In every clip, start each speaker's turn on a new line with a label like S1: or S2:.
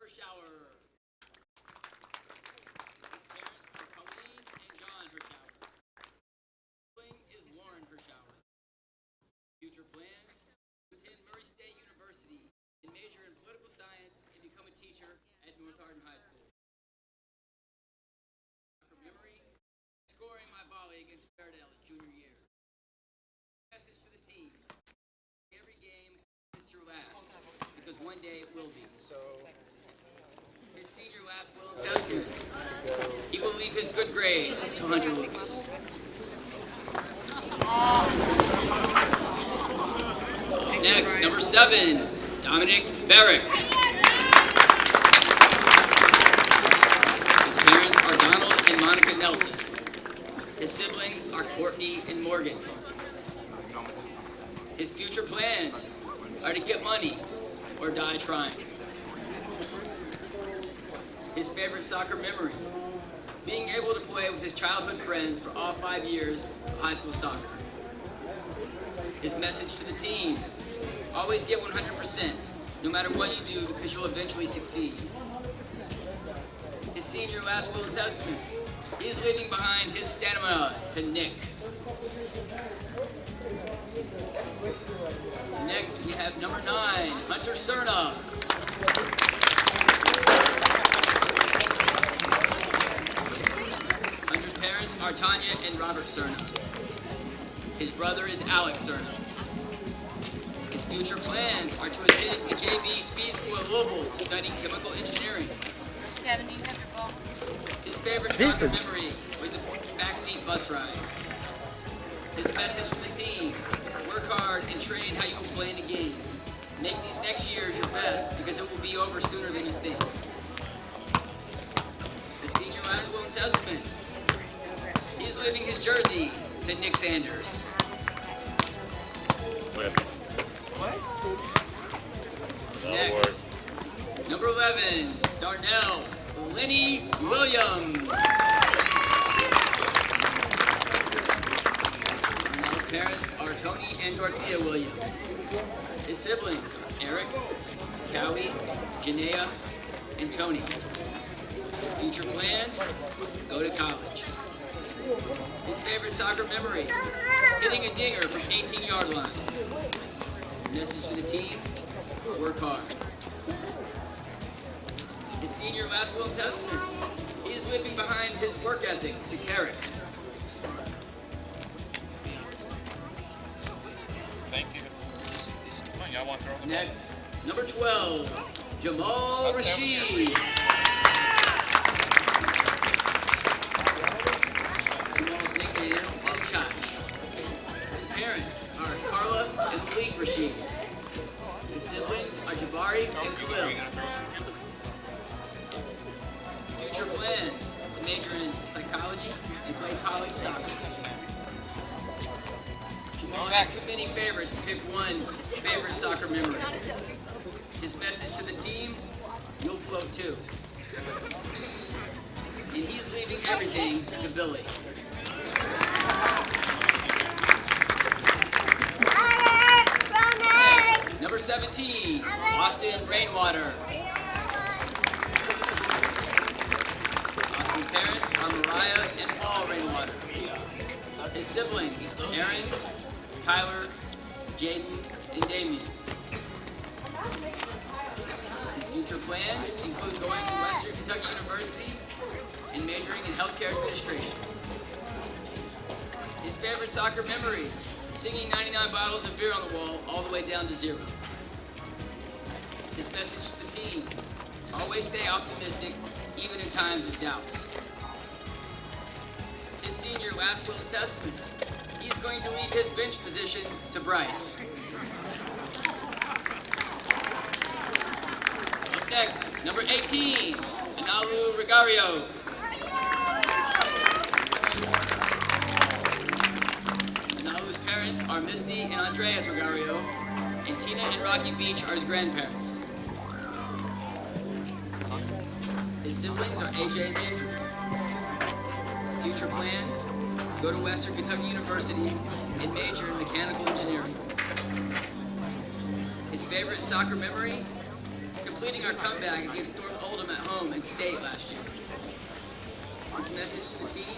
S1: Hershower. His parents are Colleen and John Hershower. Sibling is Lauren Hershower. Future plans: to attend Murray State University and major in political science and become a teacher at North Hardin High School. From memory, scoring my volley against Fairdale's junior year. Message to the team: every game is your last, because one day it will be. His senior last will and testament: he will leave his good grades to Hunter Lucas. Next, number 7, Dominic Barrick. His parents are Donald and Monica Nelson. His siblings are Courtney and Morgan. His future plans are to get money or die trying. His favorite soccer memory: being able to play with his childhood friends for all 5 years of high school soccer. His message to the team: always get 100%, no matter what you do, because you'll eventually succeed. His senior last will and testament: he's leaving behind his stamina to Nick. Next, we have number 9, Hunter Cerna. Hunter's parents are Tanya and Robert Cerna. His brother is Alex Cerna. His future plans are to attend the JV Speed School at Louisville to study chemical engineering.
S2: Kevin, do you have your ball?
S1: His favorite soccer memory was the backseat bus rides. His message to the team: work hard and train how you will play in the game. Make these next years your best, because it will be over sooner than you think. The senior last will and testament: he is leaving his jersey to Nick Sanders. Next, number 11, Darnell Lenny Williams. Darnell's parents are Tony and Dorothea Williams. His siblings are Eric, Callie, Janaea, and Tony. His future plans: go to college. His favorite soccer memory: hitting a dinger from 18-yard line. Message to the team: work hard. His senior last will and testament: he is leaving behind his work ethic to Carrick.
S3: Thank you. Come on, y'all want to throw the ball?
S1: Next, number 12, Jamal Rashid. Jamal's nickname is Chach. His parents are Carla and Malik Rashid. His siblings are Jabari and Khalil. Future plans: to major in psychology and play college soccer. Jamal had too many favorites to pick one favorite soccer memory. His message to the team: you'll float too. And he's leaving everything to Billy. Next, number 17, Austin Rainwater. Austin's parents are Mariah and Paul Rainwater. His siblings: Aaron, Tyler, Jaden, and Damien. His future plans include going to Western Kentucky University and majoring in healthcare administration. His favorite soccer memory: singing 99 bottles of beer on the wall all the way down to 0. His message to the team: always stay optimistic, even in times of doubt. His senior last will and testament: he's going to leave his bench position to Bryce. Up next, number 18, Analu Regario. Analu's parents are Misty and Andreas Regario, and Tina and Rocky Beach are his grandparents. His siblings are AJ and Andrew. Future plans: go to Western Kentucky University and major in mechanical engineering. His favorite soccer memory: completing our comeback against North Oldham at home and state last year. This message to the team: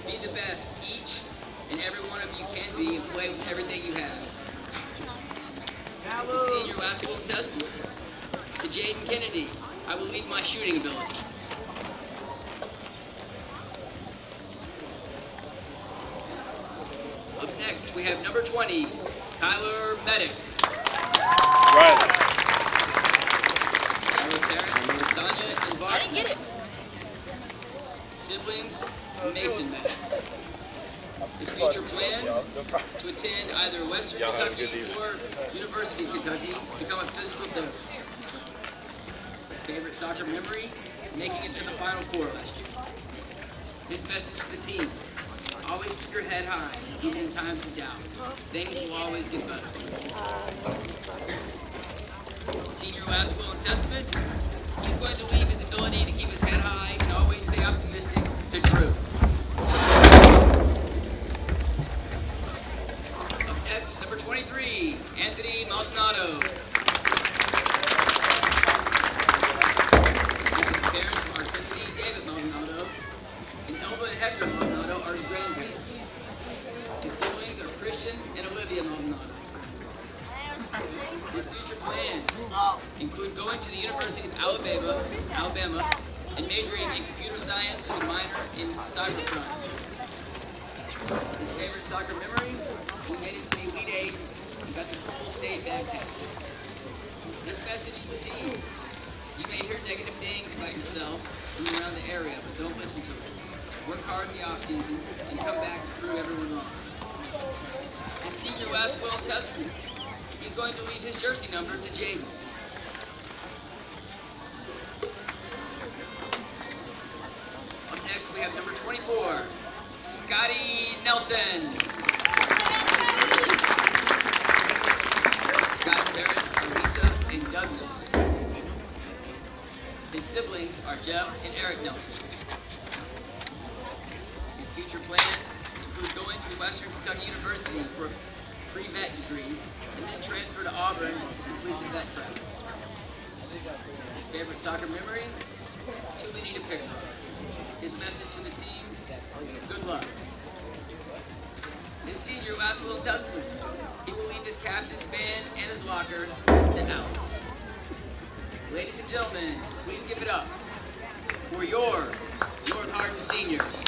S1: be the best each and every one of you can be and play with everything you have. The senior last will testament to Jaden Kennedy: I will leave my shooting ability. Up next, we have number 20, Tyler Medic.
S3: Riley.
S1: Tyler Terrence, Sonia, and Bob.
S2: I didn't get it.
S1: Siblings, Mason Medic. His future plans to attend either Western Kentucky or University of Kentucky, become a physical therapist. His favorite soccer memory: making it to the Final Four last year. His message to the team: always keep your head high, even in times of doubt. Things will always get better. Senior last will and testament: he's going to leave his ability to keep his head high and always stay optimistic to Drew. Up next, number 23, Anthony Maldonado. His parents are Tiffany and David Maldonado, and Elba and Hector Maldonado are his grandparents. His siblings are Christian and Olivia Maldonado. His future plans include going to the University of Alabama, and majoring in computer science with a minor in cybercrime. His favorite soccer memory: we made it to the Elite Eight and got the full state bagpipes. This message to the team: you may hear negative things about yourself from around the area, but don't listen to them. Work hard in the off-season and come back to prove everyone wrong. His senior last will and testament: he's going to leave his jersey number to Jaden. Up next, we have number 24, Scotty Nelson. Scott's parents are Lisa and Doug Nelson. His siblings are Jeff and Eric Nelson. His future plans include going to Western Kentucky University for a pre-vet degree and then transfer to Auburn to complete the vet track. His favorite soccer memory: too many to pick from. His message to the team: good luck. His senior last will and testament: he will leave his captain's band and his locker to Alex. Ladies and gentlemen, please give it up for your North Hardin seniors.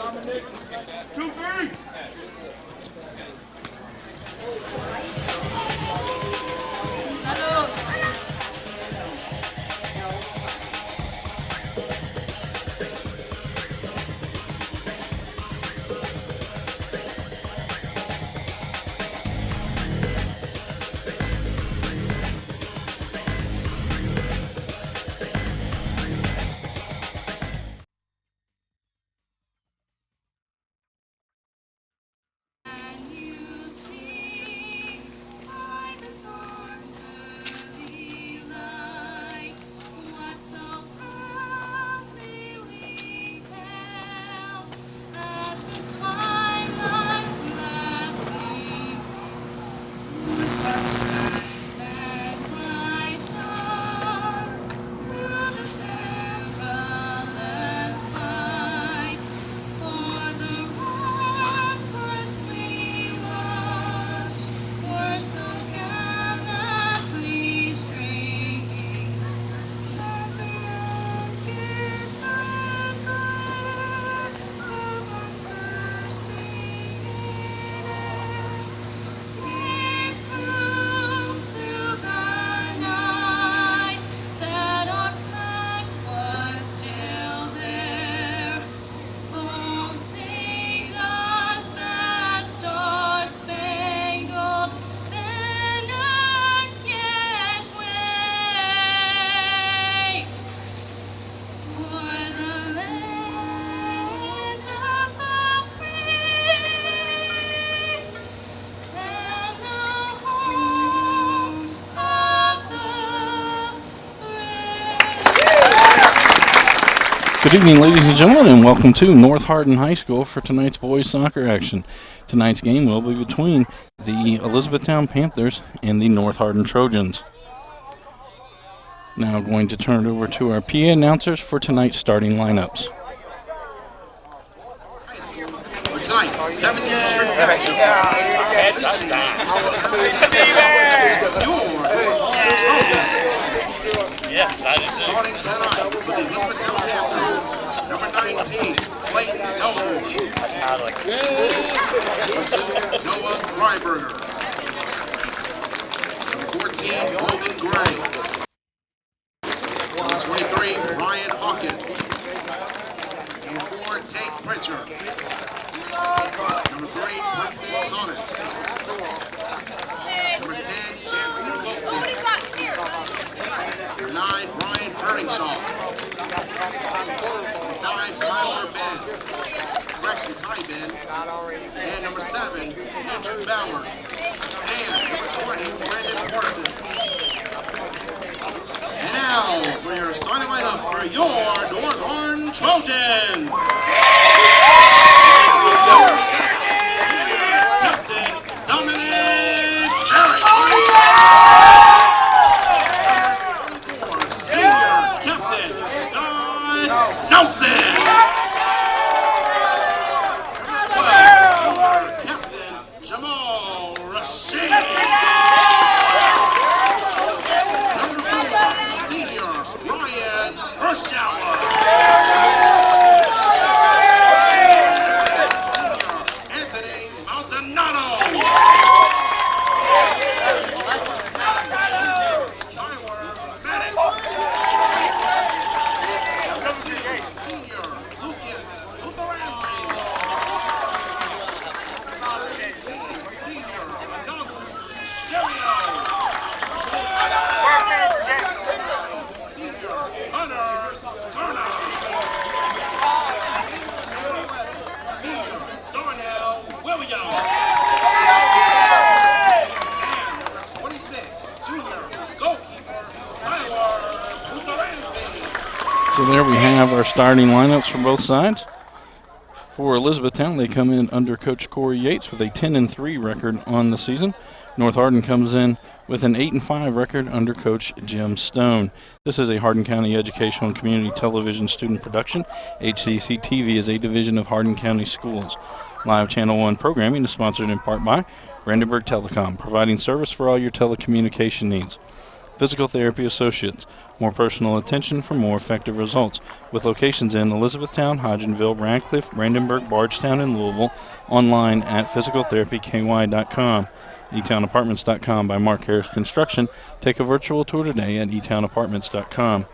S4: Anthony! Good evening, ladies and gentlemen, and welcome to North Hardin High School for tonight's boys soccer action. Tonight's game will be between the Elizabethtown Panthers and the North Hardin Trojans. Now going to turn it over to our PA announcers for tonight's starting lineups.
S5: For tonight, 17 straight action. Starting tonight for the Elizabethtown Panthers, number 19, Clayton Elmo. Noah Freiberger. Number 14, Logan Gray. Number 23, Ryan Hawkins. Number 4, Tate Pritchard. Number 3, Preston Thomas. Number 10, Jansen Wilson. Number 9, Brian Burningshaw. Number 5, Tyler Ben. Correction, Ty Ben. And number 7, Andrew Bauer. And number 20, Brandon Parsons. And now, for your starting lineup for your North Hardin Trojans. Captain Dominic Eric. Number 24, Senior Captain Scott Nelson. Number 12, Senior Captain Jamal Rashid. Number 4, Senior Ryan Hirschauer.
S4: So there we have our starting lineups for both sides. For Elizabethtown, they come in under Coach Corey Yates with a 10-3 record on the season. North Hardin comes in with an 8-5 record under Coach Jim Stone. This is a Hardin County Educational and Community Television student production. HCEC-TV is a division of Hardin County Schools. Live Channel 1 programming is sponsored in part by Brandenburg Telecom, providing service for all your telecommunication needs. Physical Therapy Associates, more personal attention for more effective results, with locations in Elizabethtown, Hodgenville, Radcliffe, Brandenburg, Bardstown, and Louisville, online at physicaltherapyky.com. eTownApartments.com by Mark Harris Construction. Take a virtual tour today at eTownApartments.com.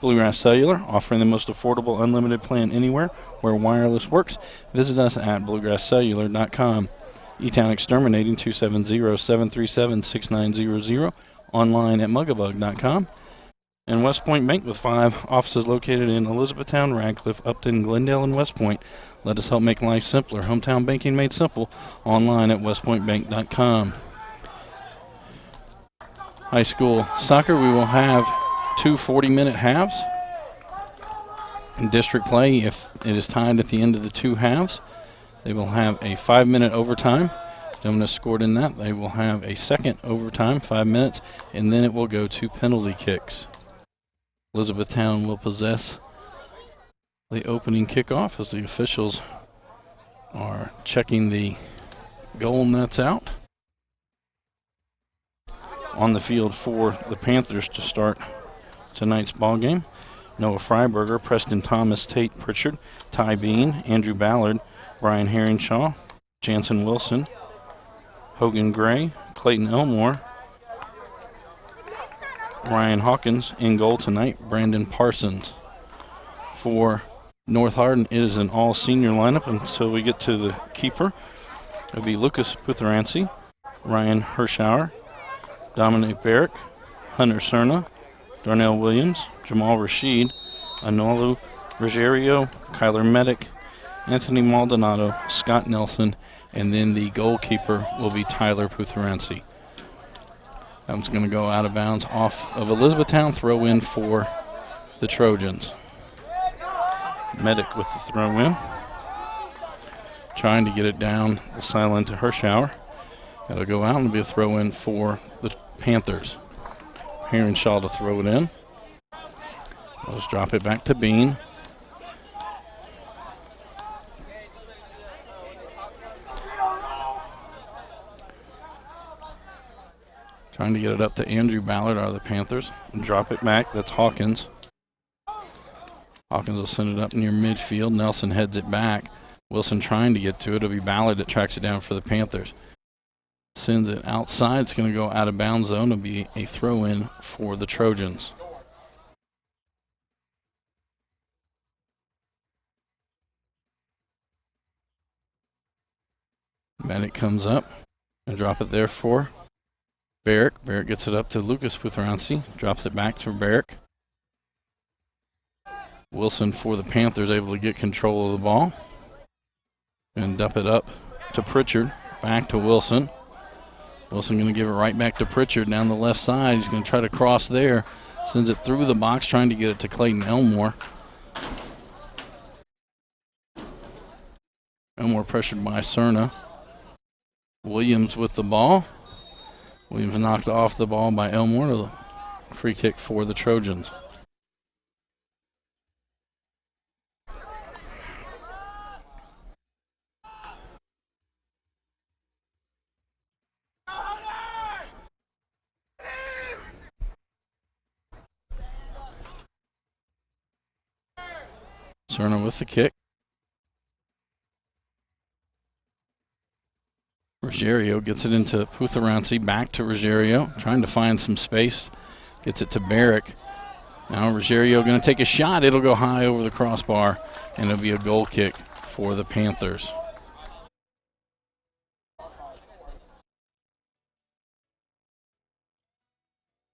S4: Bluegrass Cellular, offering the most affordable unlimited plan anywhere where wireless works. Visit us at bluegrasscellular.com. eTown Exterminating, 270-737-6900, online at mugabug.com. And West Point Bank, with 5 offices located in Elizabethtown, Radcliffe, Upton, Glendale, and West Point. Let us help make life simpler. Hometown banking made simple, online at westpointbank.com. High school soccer, we will have 2 40-minute halves. In district play, if it is tied at the end of the 2 halves, they will have a 5-minute overtime. Domina scored in that. They will have a second overtime, 5 minutes, and then it will go to penalty kicks. Elizabethtown will possess the opening kickoff as the officials are checking the goal nets out. On the field for the Panthers to start tonight's ball game: Noah Freiberger, Preston Thomas, Tate Pritchard, Ty Bean, Andrew Ballard, Brian Herringshaw, Jansen Wilson, Hogan Gray, Clayton Elmore, Ryan Hawkins. In goal tonight, Brandon Parsons. For North Hardin, it is an all-senior lineup until we get to the keeper. It'll be Lucas Putherancy, Ryan Hirschauer, Dominic Barrick, Hunter Cerna, Darnell Williams, Jamal Rashid, Anolu Ruggiero, Kyler Medic, Anthony Maldonado, Scott Nelson, and then the goalkeeper will be Tyler Putherancy. That one's going to go out of bounds off of Elizabethtown. Throw in for the Trojans. Medic with the throw in. Trying to get it down the sideline to Hirschauer. That'll go out and be a throw in for the Panthers. Heronshaw to throw it in. Let's drop it back to Bean. Trying to get it up to Andrew Ballard out of the Panthers. And drop it back. That's Hawkins. Hawkins will send it up near midfield. Nelson heads it back. Wilson trying to get to it. It'll be Ballard that tracks it down for the Panthers. Sends it outside. It's going to go out of bounds zone. It'll be a throw in for the Trojans. Bennett comes up and drop it there for Barrick. Barrick gets it up to Lucas Putheranci. Drops it back to Barrick. Wilson for the Panthers able to get control of the ball. And dump it up to Pritchard. Back to Wilson. Wilson going to give it right back to Pritchard down the left side. He's going to try to cross there. Sends it through the box, trying to get it to Clayton Elmore. Elmore pressured by Cerna. Williams with the ball. Williams knocked off the ball by Elmore. Free kick for the Trojans. Cerna with the kick. Ruggiero gets it into Putheranci, back to Ruggiero, trying to find some space. Gets it to Barrick. Now Ruggiero going to take a shot. It'll go high over the crossbar, and it'll be a goal kick for the Panthers.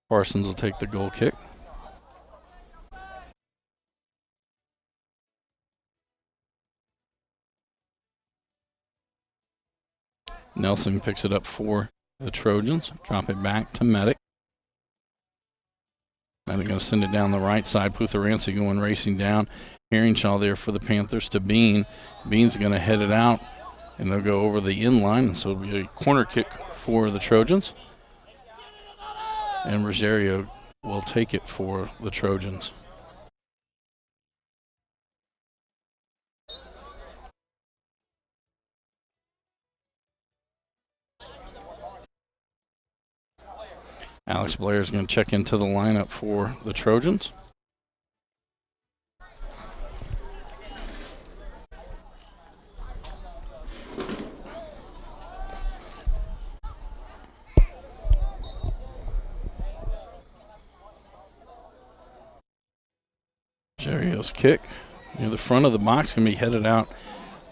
S4: Parsons will take the goal kick. Nelson picks it up for the Trojans. Drop it back to Medic. Medic going to send it down the right side. Putheranci going racing down. Heronshaw there for the Panthers to Bean. Bean's going to head it out, and they'll go over the in line. And so it'll be a corner kick for the Trojans. And Ruggiero will take it for the Trojans. Alex Blair is going to check into the lineup for the Trojans. Jerio's kick near the front of the box can be headed out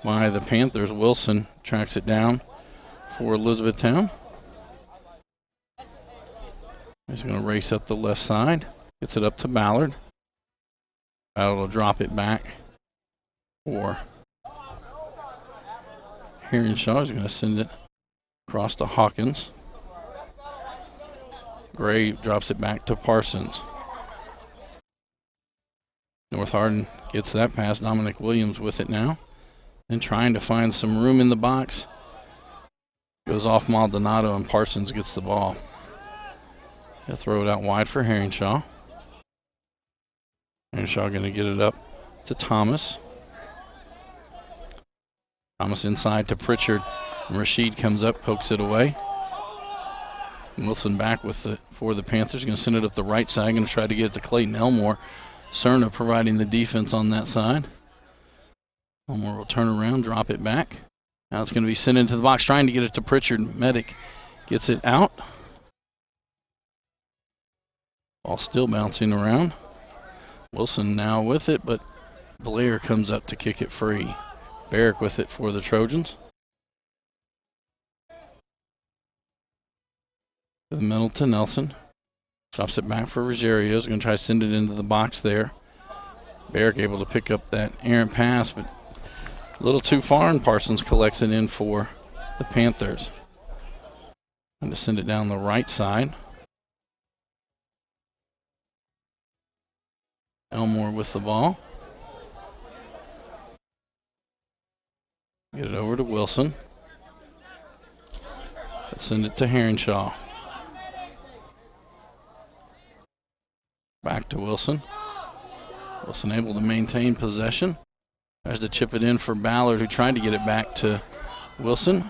S4: by the Panthers. Wilson tracks it down for Elizabethtown. He's going to race up the left side. Gets it up to Ballard. Ballard will drop it back for Heronshaw. He's going to send it across to Hawkins. Gray drops it back to Parsons. North Hardin gets that pass. Dominic Williams with it now. And trying to find some room in the box. Goes off Maldonado, and Parsons gets the ball. He'll throw it out wide for Heronshaw. Heronshaw going to get it up to Thomas. Thomas inside to Pritchard. And Rashid comes up, pokes it away. And Wilson back with it for the Panthers. Going to send it up the right side. Going to try to get it to Clayton Elmore. Cerna providing the defense on that side. Elmore will turn around, drop it back. Now it's going to be sent into the box, trying to get it to Pritchard. Medic gets it out. Ball still bouncing around. Wilson now with it, but Blair comes up to kick it free. Barrick with it for the Trojans. To the middle to Nelson. Drops it back for Ruggiero. He's going to try to send it into the box there. Barrick able to pick up that errant pass, but a little too far, and Parsons collects it in for the Panthers. Going to send it down the right side. Elmore with the ball. Get it over to Wilson. Send it to Heronshaw. Back to Wilson. Wilson able to maintain possession. Tries to chip it in for Ballard, who tried to get it back to Wilson.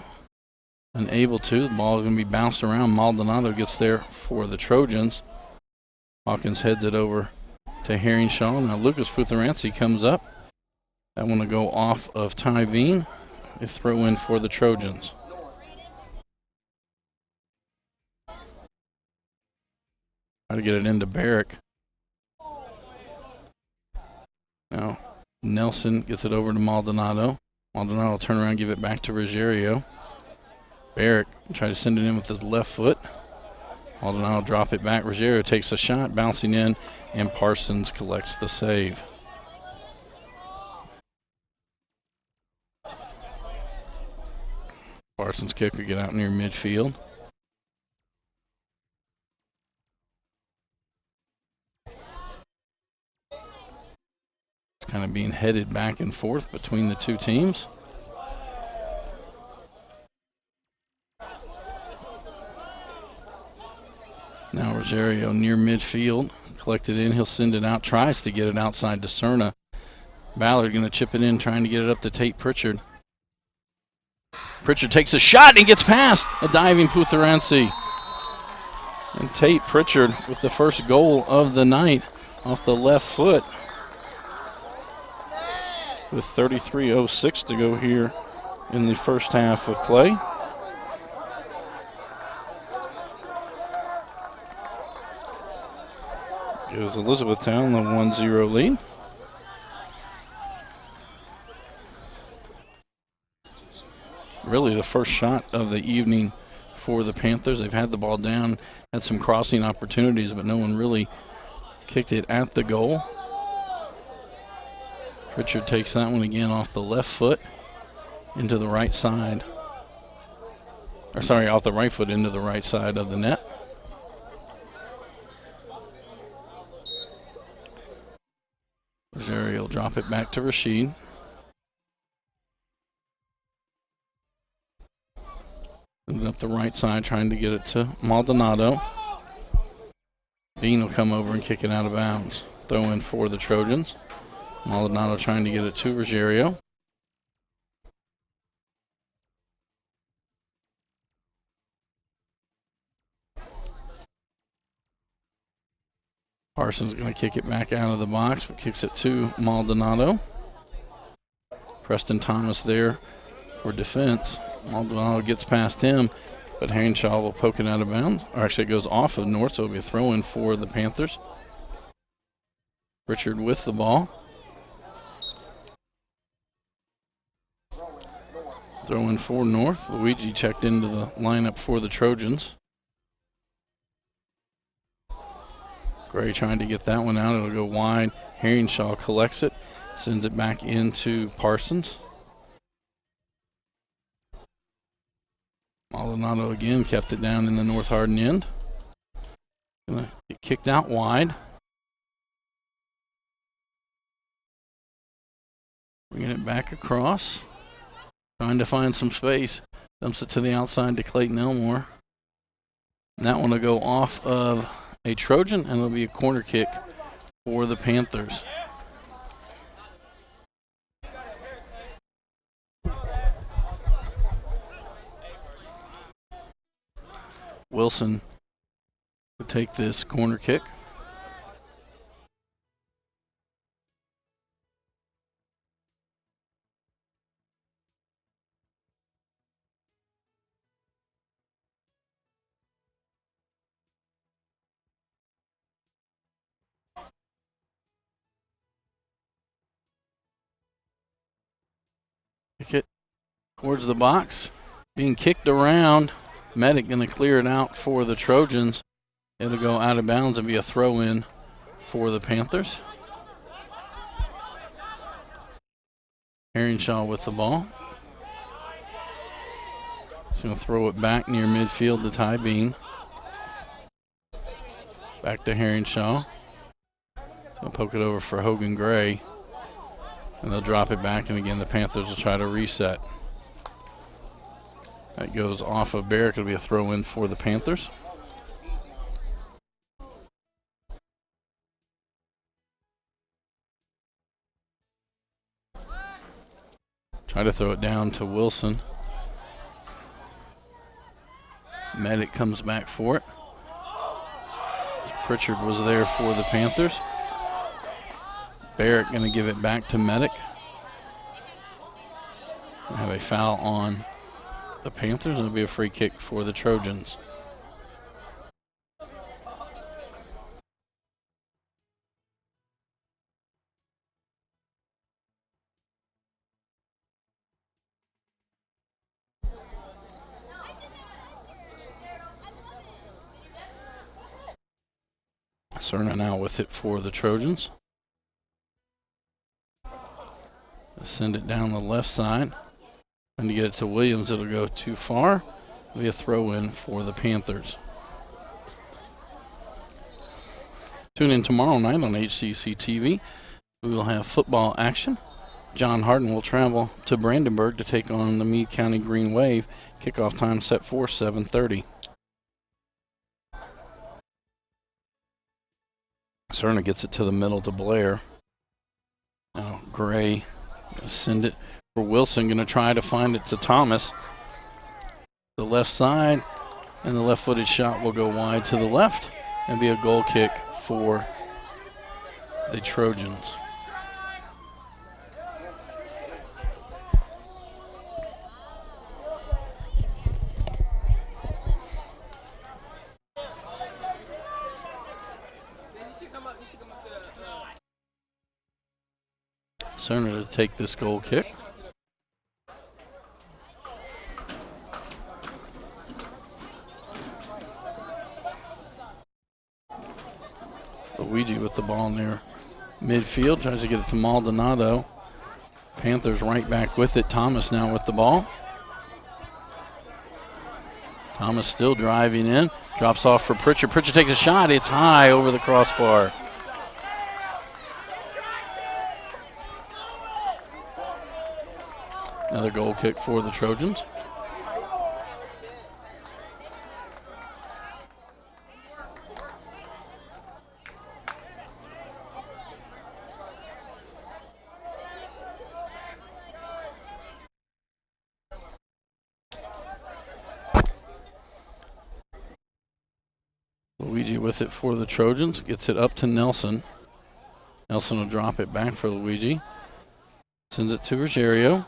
S4: Unable to. The ball is going to be bounced around. Maldonado gets there for the Trojans. Hawkins heads it over to Heronshaw. Now Lucas Putherancy comes up. That one will go off of Ty Veen. A throw in for the Trojans. Try to get it into Barrick. Now Nelson gets it over to Maldonado. Maldonado will turn around and give it back to Ruggiero. Barrick try to send it in with his left foot. Maldonado drop it back. Ruggiero takes a shot, bouncing in, and Parsons collects the save. Parsons' kick will get out near midfield. It's kind of being headed back and forth between the two teams. Now Rosario near midfield, collected in, he'll send it out, tries to get it outside to Cerna. Ballard going to chip it in, trying to get it up to Tate Pritchard. Pritchard takes a shot and gets past a diving Putherancy. And Tate Pritchard with the first goal of the night off the left foot. With 33:06 to go here in the first half of play. Gives Elizabethtown the 1-0 lead. Really the first shot of the evening for the Panthers. They've had the ball down, had some crossing opportunities, but no one really kicked it at the goal. Pritchard takes that one again off the left foot into the right side. Or sorry, off the right foot into the right side of the net. Rosario will drop it back to Rashid. Moving up the right side, trying to get it to Maldonado. Dean will come over and kick it out of bounds. Throw in for the Trojans. Maldonado trying to get it to Rosario. Parsons going to kick it back out of the box, but kicks it to Maldonado. Preston Thomas there for defense. Maldonado gets past him, but Heronshaw will poke it out of bounds. Or actually, it goes off of North, so it'll be a throw in for the Panthers. Richard with the ball. Throw in for North. Luigi checked into the lineup for the Trojans. Gray trying to get that one out. It'll go wide. Heronshaw collects it, sends it back into Parsons. Maldonado again kept it down in the North Hardin end. Gonna get kicked out wide. Bringing it back across. Trying to find some space. Dumps it to the outside to Clayton Elmore. And that one will go off of a Trojan, and it'll be a corner kick for the Panthers. Wilson to take this corner kick. Kick it towards the box. Being kicked around. Medic going to clear it out for the Trojans. It'll go out of bounds and be a throw in for the Panthers. Heronshaw with the ball. He's going to throw it back near midfield to Ty Bean. Back to Heronshaw. Going to poke it over for Hogan Gray. And they'll drop it back, and again the Panthers will try to reset. That goes off of Barrick. It'll be a throw in for the Panthers. Try to throw it down to Wilson. Medic comes back for it. Pritchard was there for the Panthers. Barrett going to give it back to Medic. We have a foul on the Panthers, and it'll be a free kick for the Trojans. Cerna now with it for the Trojans. Send it down the left side. And to get it to Williams, it'll go too far. It'll be a throw in for the Panthers. Tune in tomorrow night on HCEC-TV. We will have football action. John Hardin will travel to Brandenburg to take on the Meade County Green Wave. Kickoff time set for 7:30. Cerna gets it to the middle to Blair. Now Gray gonna send it for Wilson. Going to try to find it to Thomas. The left side, and the left-footed shot will go wide to the left and be a goal kick for the Trojans. Cerna to take this goal kick. Luigi with the ball near midfield, tries to get it to Maldonado. Panthers right back with it. Thomas now with the ball. Thomas still driving in, drops off for Pritchard. Pritchard takes a shot. It's high over the crossbar. Another goal kick for the Trojans. Luigi with it for the Trojans. Gets it up to Nelson. Nelson will drop it back for Luigi. Sends it to Ruggiero.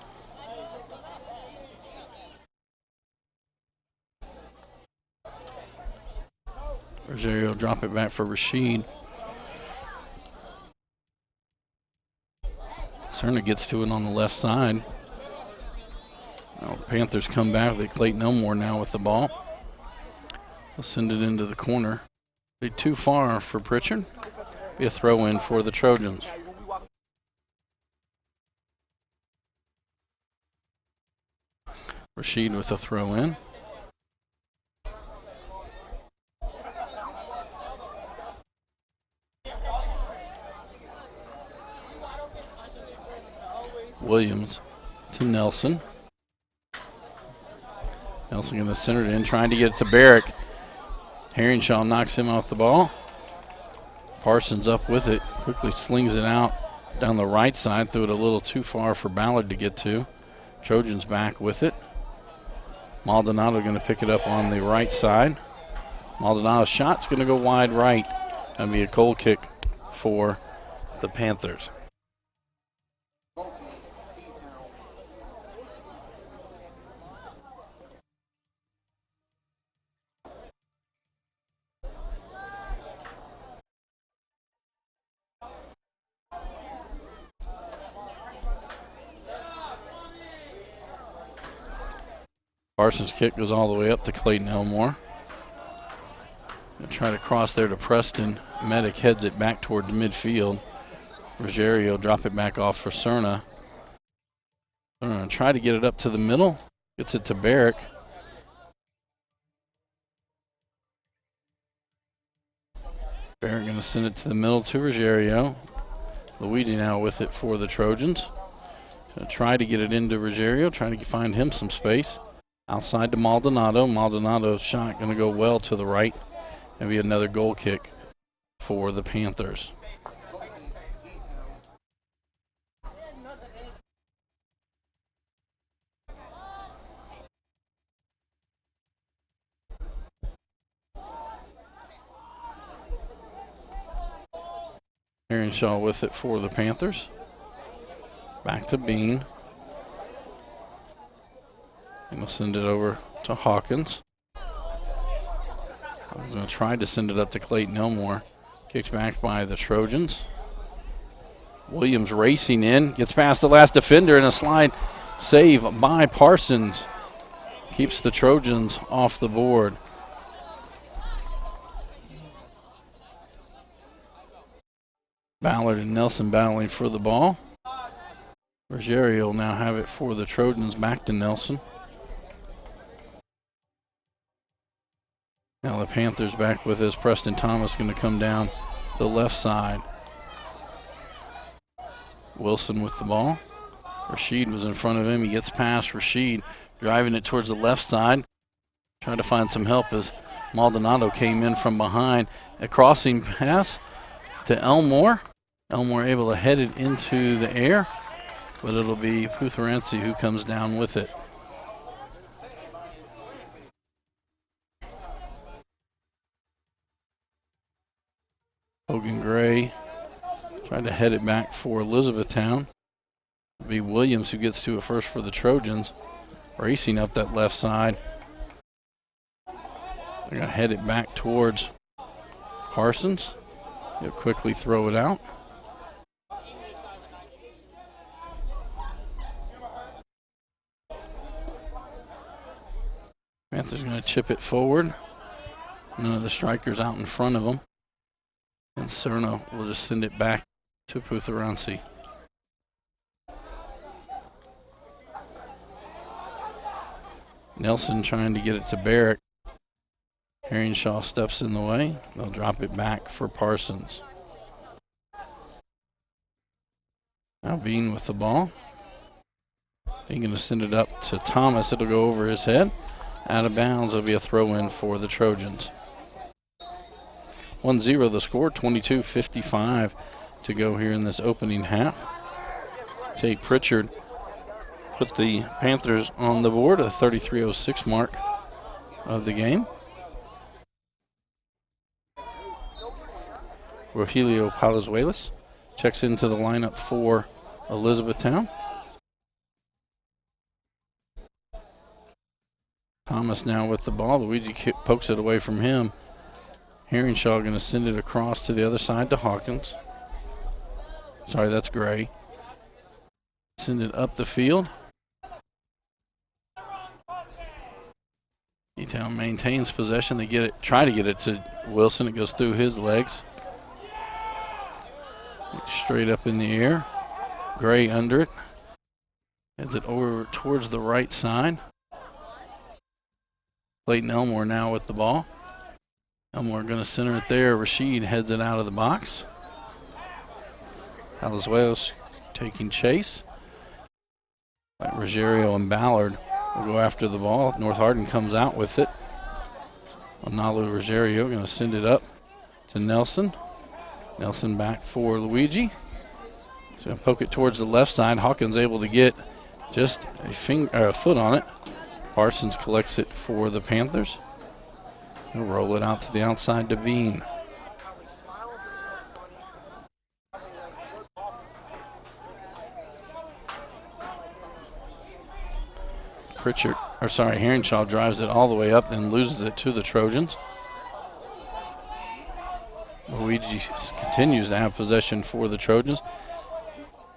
S4: Ruggiero drop it back for Rashid. Cerna gets to it on the left side. Now the Panthers come back. They Clayton Elmore now with the ball. They'll send it into the corner. Be too far for Pritchard. Be a throw in for the Trojans. Rashid with a throw in. Williams to Nelson. Nelson going to center it in, trying to get it to Barrick. Herringshaw knocks him off the ball. Parsons up with it, quickly slings it out down the right side, threw it a little too far for Ballard to get to. Trojans back with it. Maldonado going to pick it up on the right side. Maldonado's shot's going to go wide right. That'll be a goal kick for the Panthers. Parsons' kick goes all the way up to Clayton Elmore. They'll try to cross there to Preston. Medic heads it back towards midfield. Ruggiero drop it back off for Cerna. Cerna try to get it up to the middle. Gets it to Barrick. Barrick going to send it to the middle to Ruggiero. Luigi now with it for the Trojans. Gonna try to get it into Ruggiero, trying to find him some space. Outside to Maldonado. Maldonado's shot going to go well to the right. And be another goal kick for the Panthers. Heronshaw with it for the Panthers. Back to Bean. And we'll send it over to Hawkins. I'm going to try to send it up to Clayton Elmore. Kicks back by the Trojans. Williams racing in. Gets past the last defender, and a slide save by Parsons. Keeps the Trojans off the board. Ballard and Nelson battling for the ball. Ruggiero will now have it for the Trojans. Back to Nelson. Now the Panthers back with this. Preston Thomas going to come down the left side. Wilson with the ball. Rashid was in front of him. He gets past Rashid, driving it towards the left side. Trying to find some help as Maldonado came in from behind. A crossing pass to Elmore. Elmore able to head it into the air, but it'll be Putheransi who comes down with it. Hogan Gray tried to head it back for Elizabethtown. It'll be Williams who gets to it first for the Trojans. Racing up that left side. They're going to head it back towards Parsons. He'll quickly throw it out. Panthers going to chip it forward. None of the strikers out in front of them. And Cerno will just send it back to Putheransi. Nelson trying to get it to Barrick. Heronshaw steps in the way. They'll drop it back for Parsons. Now Bean with the ball. He's going to send it up to Thomas. It'll go over his head. Out of bounds. It'll be a throw-in for the Trojans. 1-0 the score. 22:55 to go here in this opening half. Tate Pritchard put the Panthers on the board at the 33:06 mark of the game. Rogelio Palazuelos checks into the lineup for Elizabethtown. Thomas now with the ball. Luigi pokes it away from him. Heronshaw going to send it across to the other side to Hawkins. Sorry, that's Gray. Send it up the field. E-Town maintains possession. They get it, try to get it to Wilson. It goes through his legs. Straight up in the air. Gray under it. Heads it over towards the right side. Clayton Elmore now with the ball. Elmore going to center it there. Rashid heads it out of the box. Palazuelos taking chase. Ruggiero and Ballard will go after the ball. North Hardin comes out with it. Onalu Ruggiero going to send it up to Nelson. Nelson back for Luigi. He's going to poke it towards the left side. Hawkins able to get just a foot on it. Parsons collects it for the Panthers. He'll roll it out to the outside to Bean. Heronshaw drives it all the way up and loses it to the Trojans. Luigi continues to have possession for the Trojans.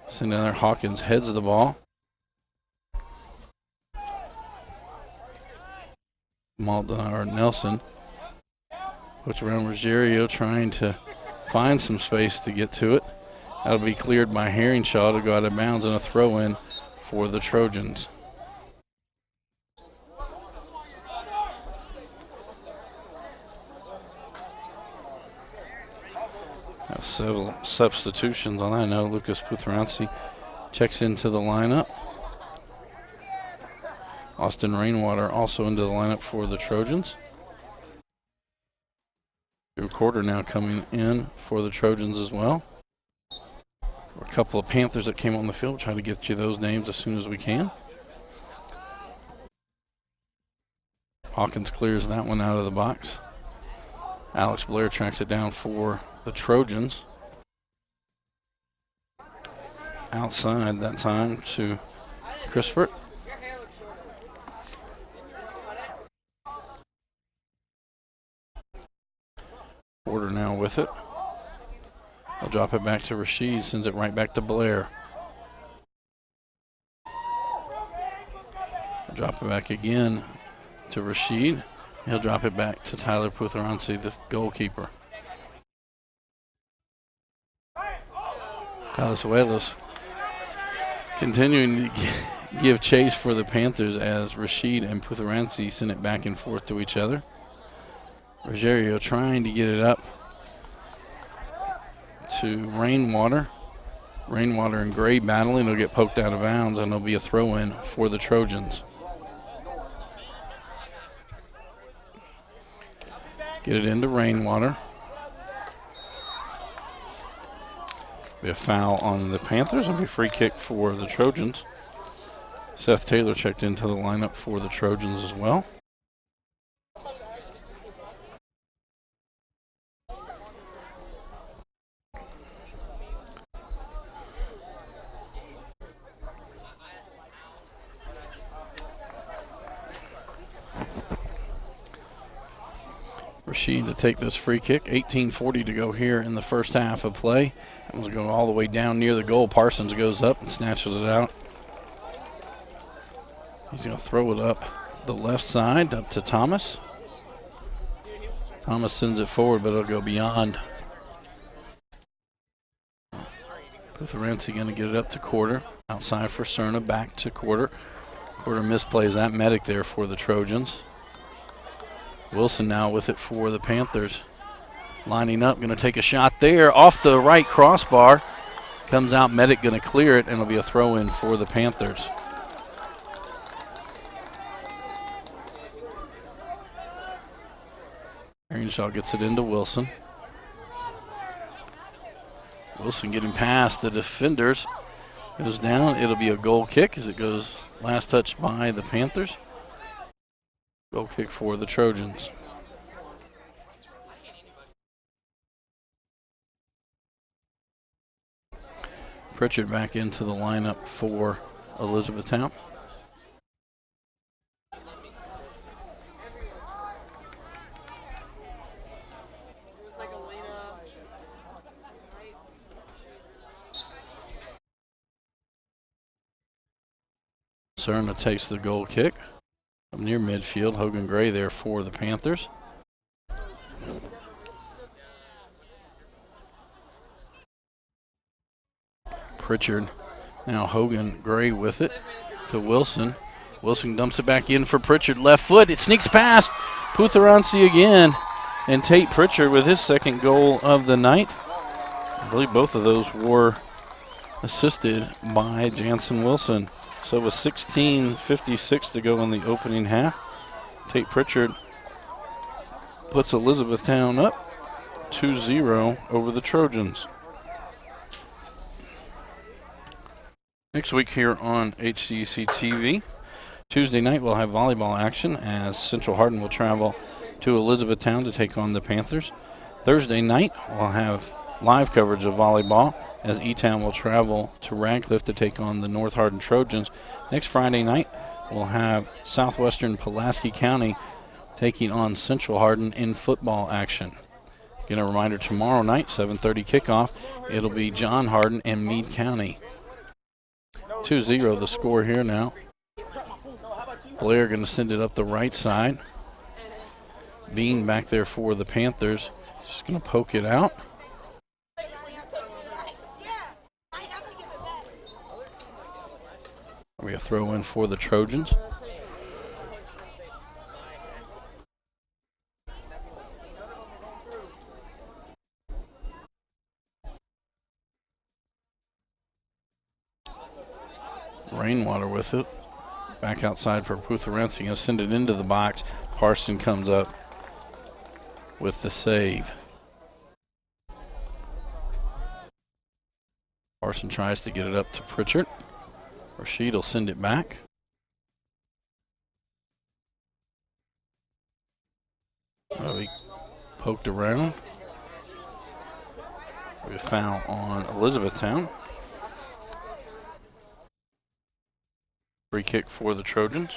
S4: Sending there, Hawkins heads the ball. Nelson puts around Ruggiero, trying to find some space to get to it. That'll be cleared by Heronshaw to go out of bounds and a throw-in for the Trojans. Have several substitutions on that note. Lucas Putheransi checks into the lineup. Austin Rainwater also into the lineup for the Trojans. Drew Quarter now coming in for the Trojans as well. A couple of Panthers that came on the field. Try to get you those names as soon as we can. Hawkins clears that one out of the box. Alex Blair tracks it down for the Trojans. Outside that time to Crispert. Porter now with it. I'll drop it back to Rashid, sends it right back to Blair. I'll drop it back again to Rashid. He'll drop it back to Tyler Putheransi, the goalkeeper. Palazuelos continuing to give chase for the Panthers as Rashid and Putheransi send it back and forth to each other. Rogerio trying to get it up to Rainwater. Rainwater and Gray battling. It'll get poked out of bounds, and it'll be a throw-in for the Trojans. Get it into Rainwater. Be a foul on the Panthers. It'll be a free kick for the Trojans. Seth Taylor checked into the lineup for the Trojans as well. Rashid to take this free kick. 18:40 to go here in the first half of play. That one's going all the way down near the goal. Parsons goes up and snatches it out. He's going to throw it up the left side, up to Thomas. Thomas sends it forward, but it'll go beyond. Putheransi going to get it up to Quarter. Outside for Cerna, back to Quarter. Quarter misplays that. Medic there for the Trojans. Wilson now with it for the Panthers. Lining up, going to take a shot there. Off the right crossbar. Comes out, Medic going to clear it, and it'll be a throw-in for the Panthers. Arianshaw gets it into Wilson. Wilson getting past the defenders. Goes down. It'll be a goal kick as it goes last touch by the Panthers. Goal kick for the Trojans. Pritchard back into the lineup for Elizabethtown. Cerna takes the goal kick. Up near midfield, Hogan Gray there for the Panthers. Pritchard, now Hogan Gray with it to Wilson. Wilson dumps it back in for Pritchard. Left foot, it sneaks past Putheransi again. And Tate Pritchard with his second goal of the night. I believe both of those were assisted by Jansen Wilson. So with 16:56 to go in the opening half, Tate Pritchard puts Elizabethtown up 2-0 over the Trojans. Next week here on HCEC-TV, Tuesday night we'll have volleyball action as Central Hardin will travel to Elizabethtown to take on the Panthers. Thursday night we'll have live coverage of volleyball as E-Town will travel to Radcliffe to take on the North Hardin Trojans. Next Friday night, we'll have Southwestern Pulaski County taking on Central Hardin in football action. Again, a reminder, tomorrow night, 7:30 kickoff, it'll be John Hardin and Meade County. 2-0 the score here now. Blair going to send it up the right side. Bean back there for the Panthers. Just going to poke it out. We a throw in for the Trojans. Rainwater with it. Back outside for Putharensi. Going to send it into the box. Parson comes up with the save. Parson tries to get it up to Pritchard. Rashid will send it back. Oh, he poked around. A foul on Elizabethtown. Free kick for the Trojans.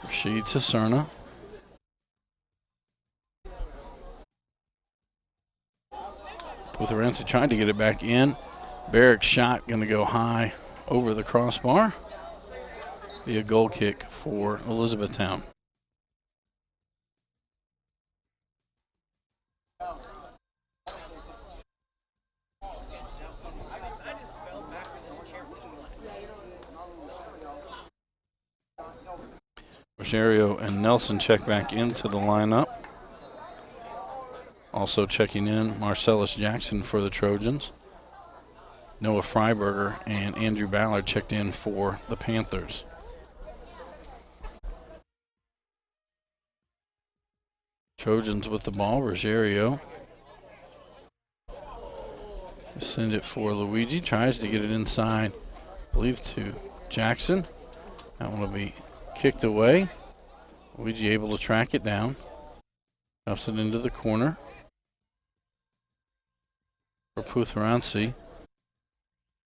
S4: Rashid to Cerna. Putharensi trying to get it back in. Barrick's shot going to go high over the crossbar. Be a goal kick for Elizabethtown. Rosario and Nelson check back into the lineup. Also checking in, Marcellus Jackson for the Trojans. Noah Freiberger and Andrew Ballard checked in for the Panthers. Trojans with the ball, Rosario. Send it for Luigi, tries to get it inside, I believe to Jackson. That one will be kicked away. Luigi able to track it down. Stuffs it into the corner for Putharensi.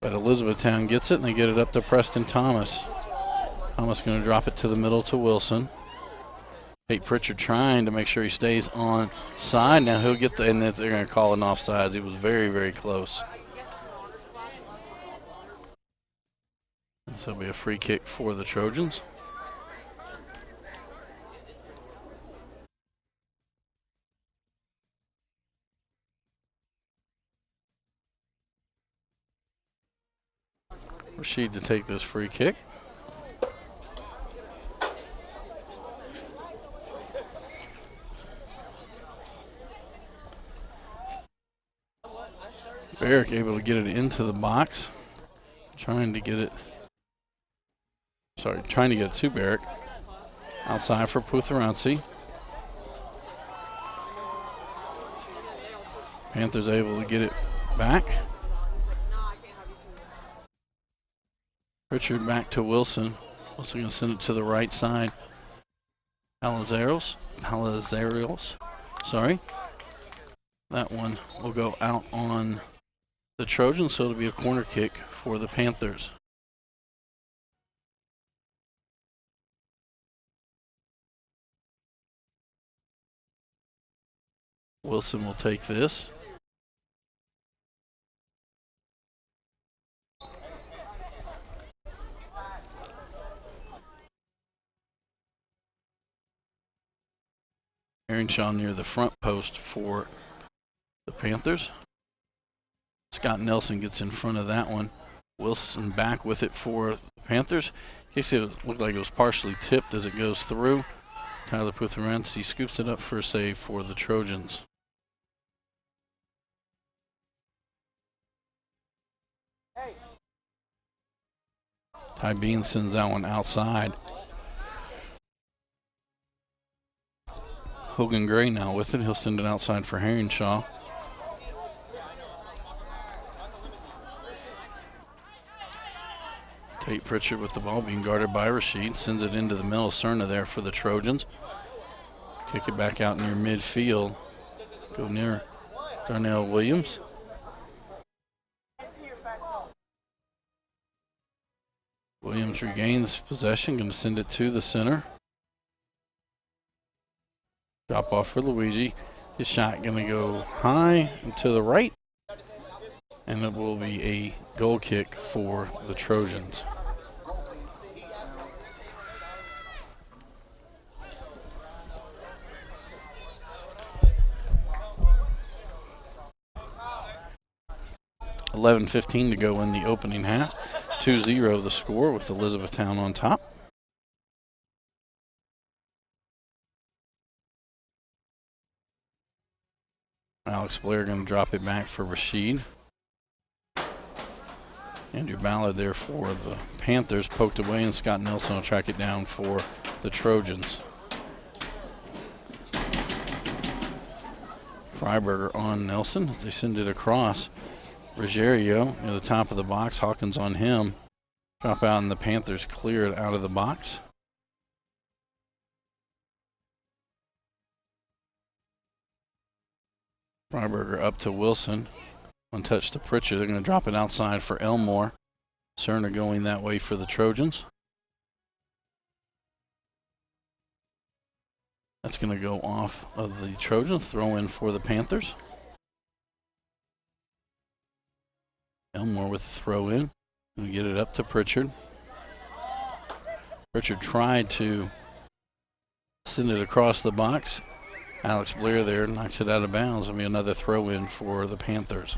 S4: But Elizabethtown gets it, and they get it up to Preston Thomas. Thomas going to drop it to the middle to Wilson. Tate Pritchard trying to make sure he stays on side. Now he'll get the, and they're going to call an offsides. He was very, very close. This will be a free kick for the Trojans. Rashid to take this free kick. Barrick able to get it into the box. Trying to get it to Barrick. Outside for Putharensi. Panthers able to get it back. Pritchard back to Wilson. Wilson going to send it to the right side. Palazaros. Sorry. That one will go out on the Trojans, so it'll be a corner kick for the Panthers. Wilson will take this. Herringshaw near the front post for the Panthers. Scott Nelson gets in front of that one. Wilson back with it for the Panthers. In case it looked like it was partially tipped as it goes through. Tyler Putharensi scoops it up for a save for the Trojans. Ty Bean sends that one outside. Hogan Gray now with it. He'll send it outside for Herringshaw. Tate Pritchard with the ball being guarded by Rashid. Sends it into the middle. Cerna there for the Trojans. Kick it back out near midfield. Go near Darnell Williams. Williams regains possession. Going to send it to the center. Drop off for Luigi. His shot going to go high and to the right. And it will be a goal kick for the Trojans. $11:15 to go in the opening half. 2-0 the score with Elizabethtown on top. Alex Blair going to drop it back for Rashid. Andrew Ballard there for the Panthers, poked away, and Scott Nelson will track it down for the Trojans. Freiberger on Nelson. They send it across. Ruggiero at the top of the box. Hawkins on him. Drop out, and the Panthers clear it out of the box. Freiberger up to Wilson. One touch to Pritchard. They're going to drop it outside for Elmore. Cerner going that way for the Trojans. That's going to go off of the Trojans. Throw in for the Panthers. Elmore with the throw in. Going to get it up to Pritchard. Pritchard tried to send it across the box. Alex Blair there knocks it out of bounds. It'll be another throw in for the Panthers.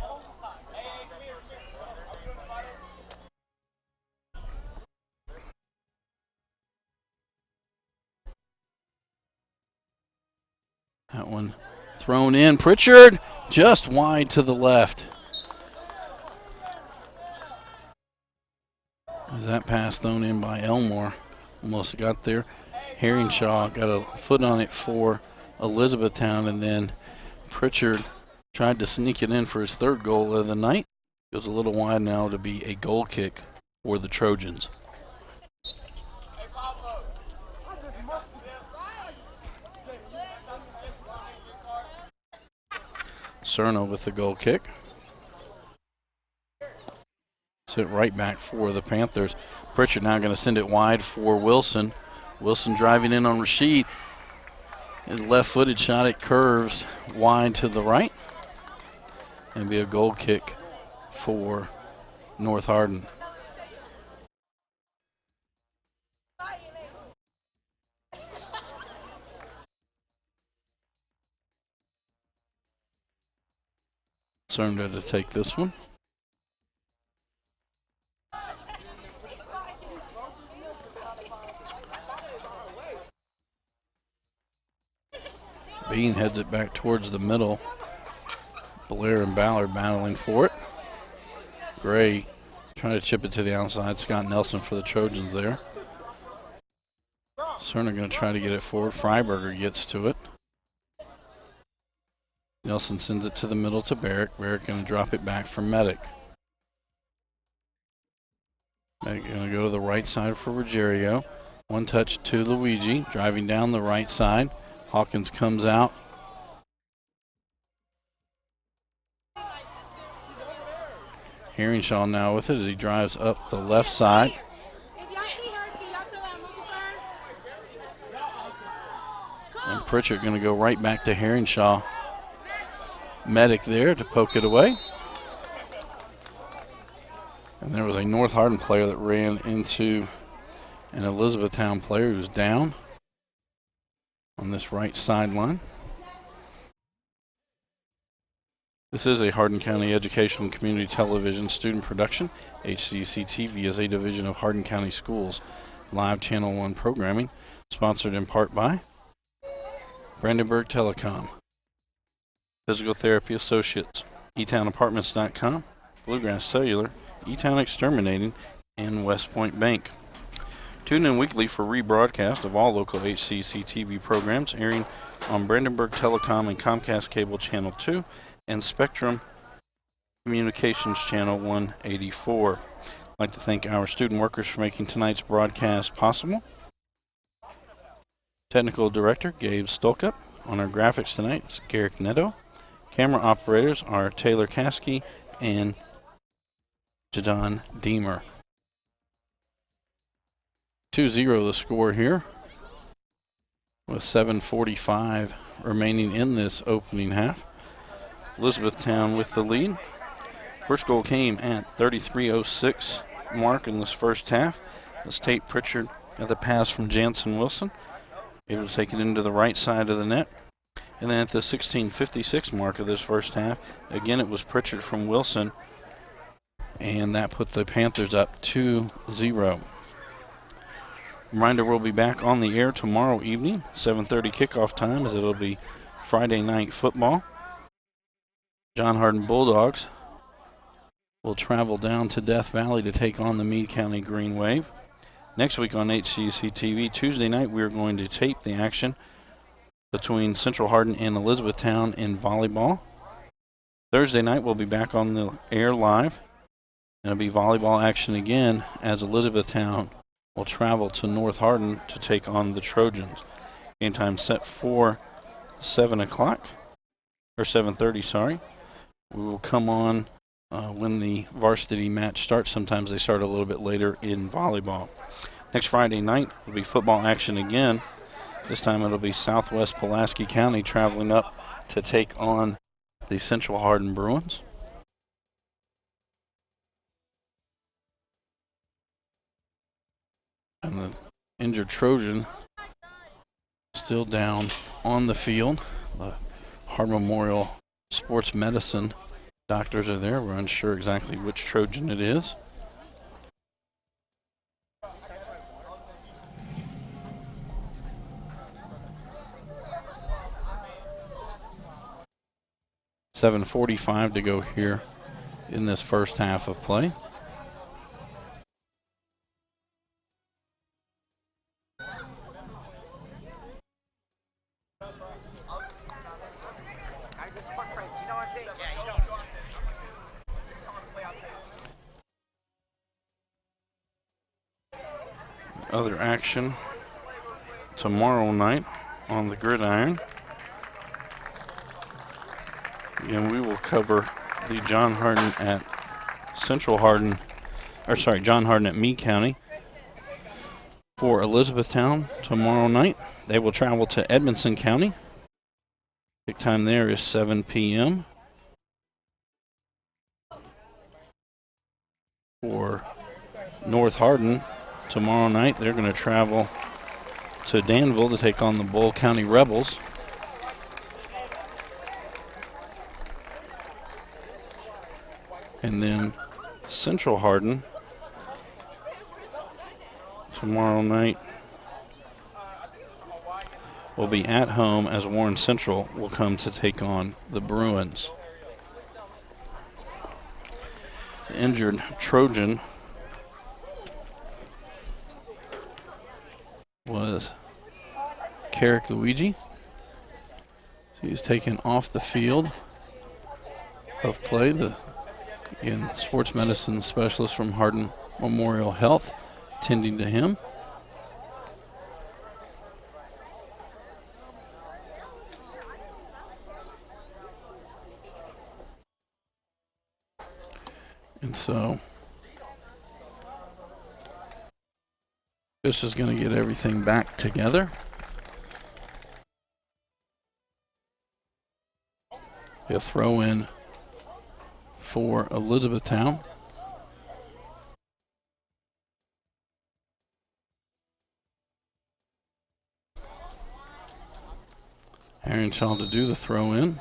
S4: That one thrown in. Pritchard just wide to the left. As that pass thrown in by Elmore. Almost got there. Herringshaw got a foot on it for Elizabethtown, and then Pritchard tried to sneak it in for his third goal of the night. Goes a little wide now to be a goal kick for the Trojans. Cerno with the goal kick. Sit right back for the Panthers. Pritchard now going to send it wide for Wilson. Wilson driving in on Rashid. His left-footed shot, it curves wide to the right. And be a goal kick for North Hardin. Cerner to take this one. Bean heads it back towards the middle. Blair and Ballard battling for it. Gray trying to chip it to the outside. Scott Nelson for the Trojans there. Cerner going to try to get it forward. Freiberger gets to it. Nelson sends it to the middle to Barrick. Barrick going to drop it back for Medic. Medic going to go to the right side for Ruggiero. One touch to Luigi, driving down the right side. Hawkins comes out. Herringshaw now with it as he drives up the left side. And Pritchard going to go right back to Herringshaw. Medic there to poke it away. And there was a North Hardin player that ran into an Elizabethtown player who's down on this right sideline. This is a Hardin County Educational and Community Television student production. HCEC-TV is a division of Hardin County Schools live Channel 1 programming, sponsored in part by Brandenburg Telecom, Physical Therapy Associates, eTownApartments.com, Bluegrass Cellular, eTown Exterminating, and West Point Bank. Tune in weekly for rebroadcast of all local HCEC-TV programs airing on Brandenburg Telecom and Comcast Cable Channel 2 and Spectrum Communications Channel 184. I'd like to thank our student workers for making tonight's broadcast possible. Technical Director Gabe Stolkup. On our graphics tonight, it's Garrick Neto. Camera operators are Taylor Caskey and Jadon Deemer. 2-0 the score here, with 7:45 remaining in this opening half. Elizabethtown with the lead. First goal came at 33:06 mark in this first half. As Tate Pritchard got the pass from Jansen Wilson, able to take it into the right side of the net. And then at the 16:56 mark of this first half, again it was Pritchard from Wilson, and that put the Panthers up 2-0. Reminder, we'll be back on the air tomorrow evening, 7:30 kickoff time, as it'll be Friday night football. John Hardin Bulldogs will travel down to Death Valley to take on the Meade County Green Wave. Next week on HCEC-TV, Tuesday night, we're going to tape the action between Central Hardin and Elizabethtown in volleyball. Thursday night, we'll be back on the air live. It'll be volleyball action again as Elizabethtown will travel to North Hardin to take on the Trojans. Game time set for 7 o'clock, or 7:30, sorry. We will come on when the varsity match starts. Sometimes they start a little bit later in volleyball. Next Friday night will be football action again. This time it'll be Southwest Pulaski County traveling up to take on the Central Hardin Bruins. And the injured Trojan still down on the field. The Hardin Memorial Sports Medicine doctors are there. We're unsure exactly which Trojan it is. .45 to go here in this first half of play. Other action tomorrow night on the gridiron. And we will cover the John Hardin at Meade County. For Elizabethtown tomorrow night, they will travel to Edmonson County. Big time there is 7 p.m. For North Hardin tomorrow night, they're going to travel to Danville to take on the Bull County Rebels. And then Central Hardin tomorrow night will be at home as Warren Central will come to take on the Bruins. The injured Trojan was Carrick Luigi. He's taken off the field of play. Again, sports medicine specialist from Hardin Memorial Health tending to him. And so this is going to get everything back together. He'll throw in for Elizabethtown. Harrenshaw to do the throw in.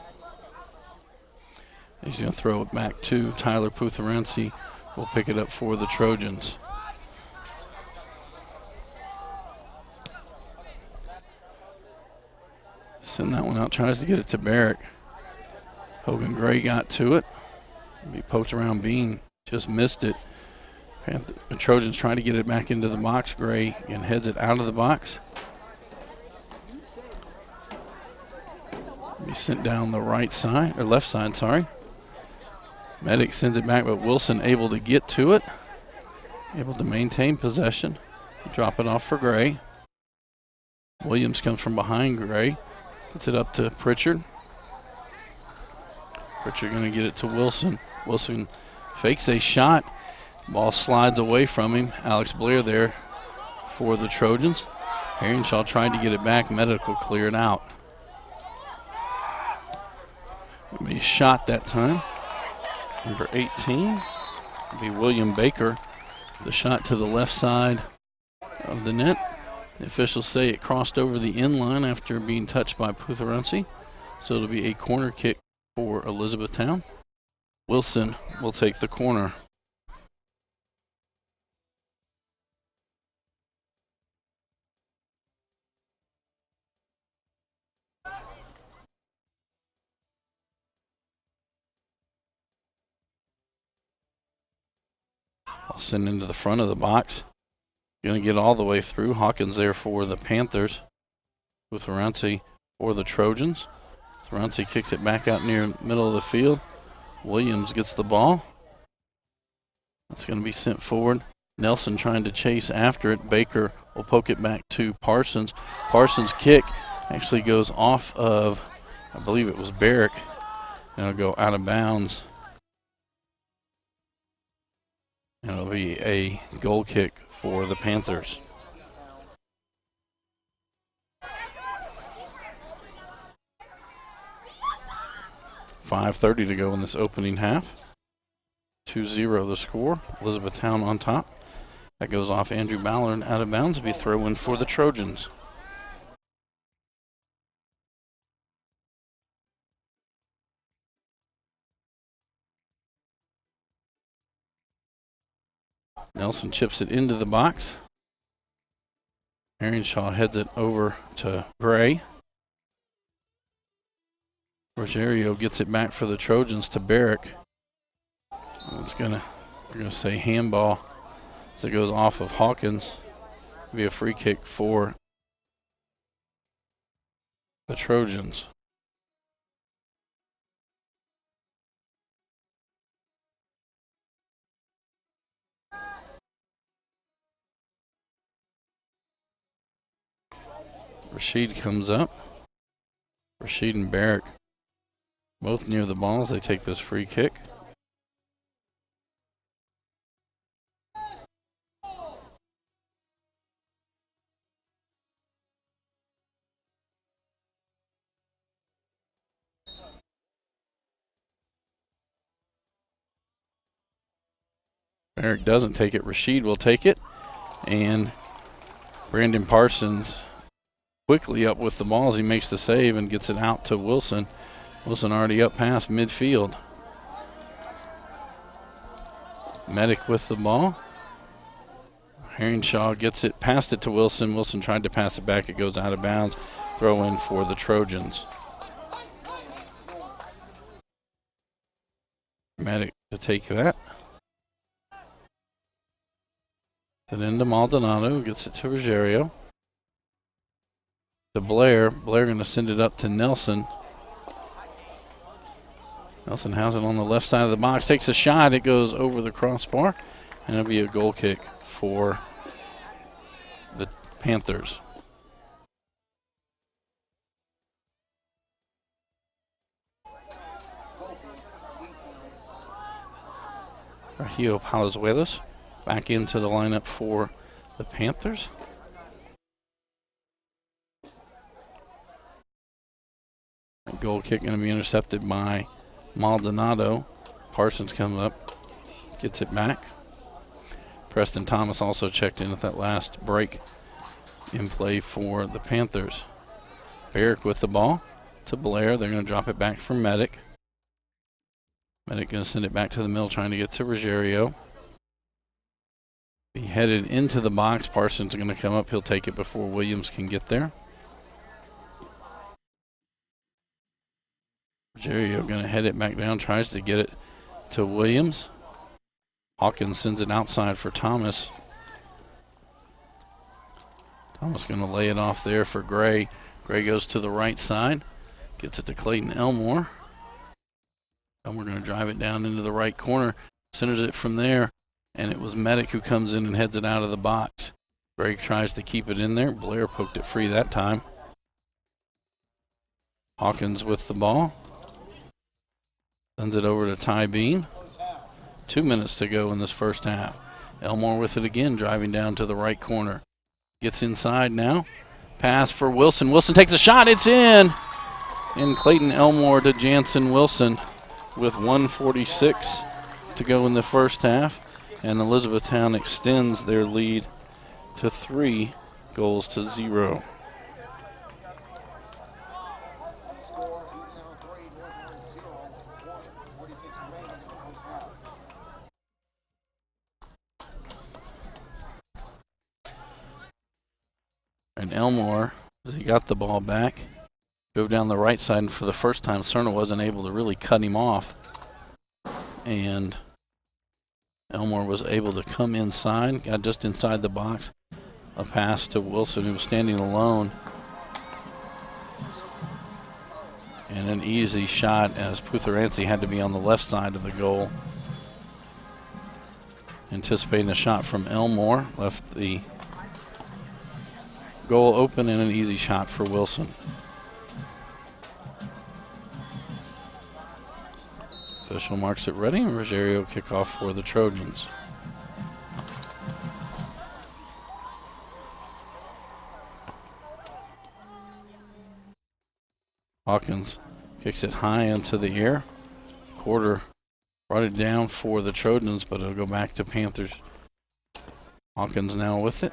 S4: He's going to throw it back to Tyler Putherensi. Will pick it up for the Trojans. Send that one out, tries to get it to Barrick. Hogan Gray got to it. He poked around Bean, just missed it. The Trojans trying to get it back into the box. Gray and heads it out of the box. Be sent down the right side, or left side, sorry. Medic sends it back, but Wilson able to get to it. Able to maintain possession. Drop it off for Gray. Williams comes from behind Gray. Gets it up to Pritchard. Pritchard going to get it to Wilson. Wilson fakes a shot. Ball slides away from him. Alex Blair there for the Trojans. Harrenshaw tried to get it back. Medical cleared out. Be shot that time. Number 18 will be William Baker. The shot to the left side of the net. The officials say it crossed over the end line after being touched by Putherensi. So it'll be a corner kick for Elizabethtown. Wilson will take the corner. I'll send into the front of the box. Going to get all the way through. Hawkins there for the Panthers with Ranci for the Trojans. Ranci kicks it back out near the middle of the field. Williams gets the ball. That's going to be sent forward. Nelson trying to chase after it. Baker will poke it back to Parsons. Parsons' kick actually goes off of, I believe it was Barrick, and it'll go out of bounds. And it'll be a goal kick for the Panthers. .5:30 to go in this opening half. 2-0 the score. Elizabethtown on top. That goes off Andrew Ballard out of bounds. It'll be throw in for the Trojans. Nelson chips it into the box. Arianshaw heads it over to Gray. Rogerio gets it back for the Trojans to Barrick. We're gonna say handball as it goes off of Hawkins. It'll be a free kick for the Trojans. Rashid comes up. Rashid and Barrick both near the ball as they take this free kick. Barrick doesn't take it. Rashid will take it. And Brandon Parsons quickly up with the ball as he makes the save and gets it out to Wilson. Wilson already up past midfield. Medic with the ball. Arianshaw gets it, passed it to Wilson. Wilson tried to pass it back. It goes out of bounds. Throw in for the Trojans. Medic to take that. Then into Maldonado, gets it to Rogerio. To Blair. Blair going to send it up to Nelson. Nelson has it on the left side of the box. Takes a shot. It goes over the crossbar. And it'll be a goal kick for the Panthers. Rahio Palazuelos back into the lineup for the Panthers. A goal kick going to be intercepted by Maldonado. Parsons comes up, gets it back. Preston Thomas also checked in at that last break in play for the Panthers. Barrick with the ball to Blair. They're going to drop it back for Medic. Medic going to send it back to the middle, trying to get to Rogerio. He headed into the box. Parsons going to come up. He'll take it before Williams can get there. Rogerio going to head it back down, tries to get it to Williams. Hawkins sends it outside for Thomas. Thomas going to lay it off there for Gray. Gray goes to the right side, gets it to Clayton Elmore. Elmore going to drive it down into the right corner, centers it from there, and it was Medic who comes in and heads it out of the box. Gray tries to keep it in there. Blair poked it free that time. Hawkins with the ball. Sends it over to Ty Bean. 2 minutes to go in this first half. Elmore with it again, driving down to the right corner. Gets inside now. Pass for Wilson. Wilson takes a shot. It's in. And Clayton Elmore to Jansen Wilson with 1:46 to go in the first half. And Elizabethtown extends their lead to 3-0. And Elmore, as he got the ball back, drove down the right side, and for the first time, Cerna wasn't able to really cut him off. And Elmore was able to come inside, got just inside the box. A pass to Wilson, who was standing alone. And an easy shot as Putharanthi had to be on the left side of the goal. Anticipating a shot from Elmore, left the goal open, and an easy shot for Wilson. Official marks it ready, and Ruggiero kickoff for the Trojans. Hawkins kicks it high into the air. Quarter brought it down for the Trojans, but it'll go back to Panthers. Hawkins now with it.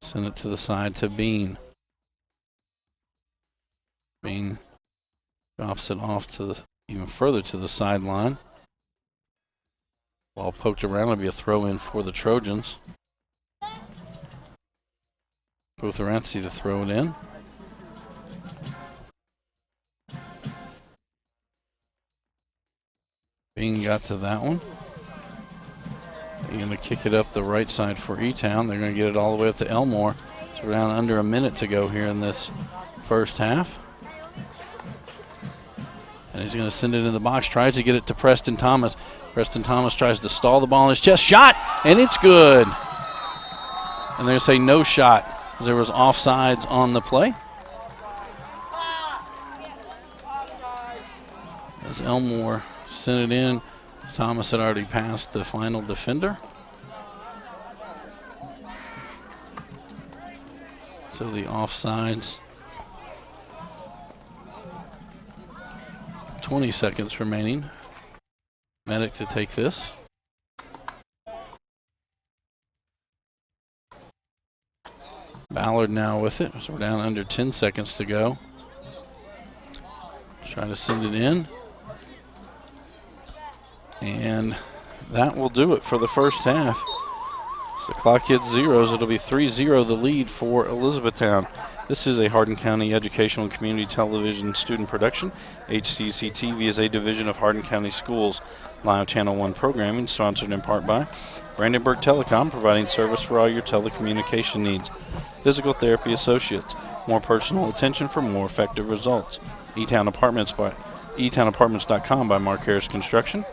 S4: Send it to the side to Bean. Bean drops it off to the, even further to the sideline. Ball poked around. It'll be a throw in for the Trojans. Putharanthi to throw it in. Bean got to that one. They're going to kick it up the right side for E-Town. They're going to get it all the way up to Elmore. So we're down under a minute to go here in this first half. And he's going to send it in the box. Tries to get it to Preston Thomas. Preston Thomas tries to stall the ball in his chest. Shot! And it's good. And they're going to say no shot because there was offsides on the play. As Elmore sent it in. Thomas had already passed the final defender. So the offsides. 20 seconds remaining. Medic to take this. Ballard now with it. So we're down under 10 seconds to go. Try to send it in. And that will do it for the first half. As the clock hits zeros, it'll be 3-0 the lead for Elizabethtown. This is a Hardin County Educational and Community Television student production. HCEC-TV is a division of Hardin County Schools. Live Channel 1 programming sponsored in part by Brandenburg Telecom, providing service for all your telecommunication needs. Physical Therapy Associates, more personal attention for more effective results. E-Town Apartments by etownapartments.com by Mark Harris Construction.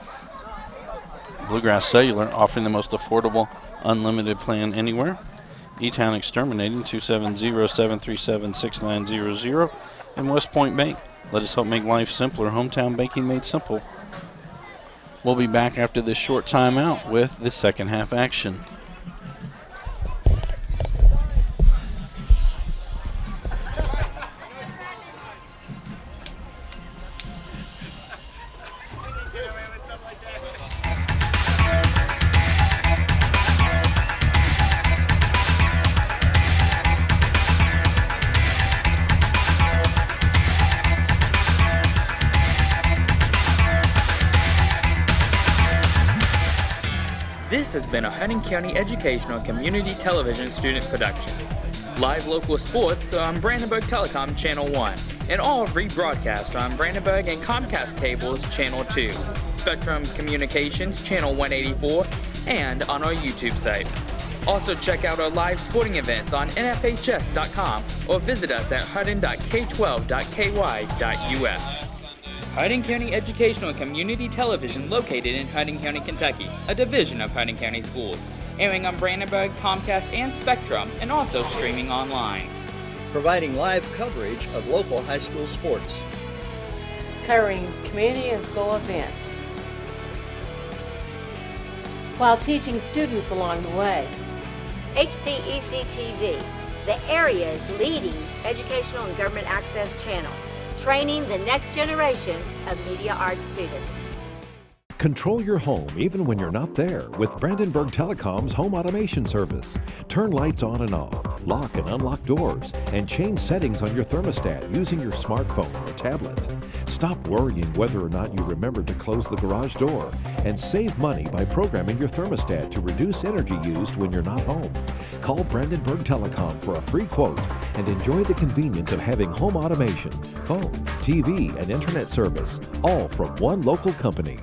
S4: Bluegrass Cellular, offering the most affordable, unlimited plan anywhere. E-Town Exterminating, 270-737-6900. And West Point Bank. Let us help make life simpler. Hometown banking made simple. We'll be back after this short timeout with the second half action.
S6: This has been a Hardin County Educational Community Television student production. Live local sports on Brandenburg Telecom Channel 1, and all rebroadcast on Brandenburg and Comcast Cables Channel 2, Spectrum Communications Channel 184, and on our YouTube site. Also check out our live sporting events on nfhs.com or visit us at hardin.k12.ky.us. Hardin County Educational and Community Television, located in Hardin County, Kentucky, a division of Hardin County Schools, airing on Brandenburg, Comcast, and Spectrum, and also streaming online.
S7: Providing live coverage of local high school sports.
S8: Covering community and school events, while teaching students along the way.
S9: HCEC-TV, the area's leading educational and government access channel, training the next generation of media arts students.
S10: Control your home even when you're not there with Brandenburg Telecom's home automation service. Turn lights on and off, lock and unlock doors, and change settings on your thermostat using your smartphone or tablet. Stop worrying whether or not you remembered to close the garage door, and save money by programming your thermostat to reduce energy used when you're not home. Call Brandenburg Telecom for a free quote and enjoy the convenience of having home automation, phone, TV, and internet service, all from one local company.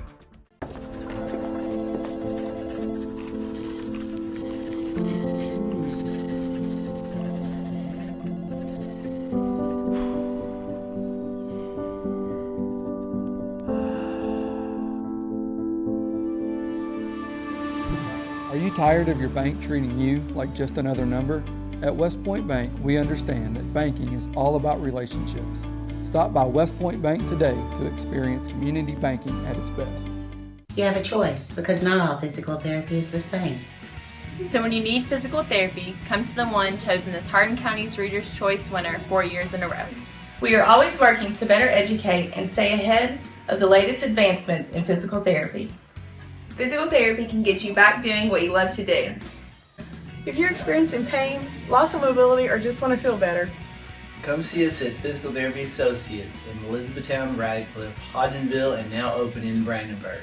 S11: Tired of your bank treating you like just another number? At West Point Bank, we understand that banking is all about relationships. Stop by West Point Bank today to experience community banking at its best.
S12: You have a choice because not all physical therapy is the same.
S2: So when you need physical therapy, come to the one chosen as Hardin County's Reader's Choice winner 4 years in a row.
S13: We are always working to better educate and stay ahead of the latest advancements in physical therapy.
S14: Physical therapy can get you back doing what you love to do.
S15: If you're experiencing pain, loss of mobility, or just want to feel better,
S16: come see us at Physical Therapy Associates in Elizabethtown, Radcliffe, Hardinville, and now open in Brandenburg.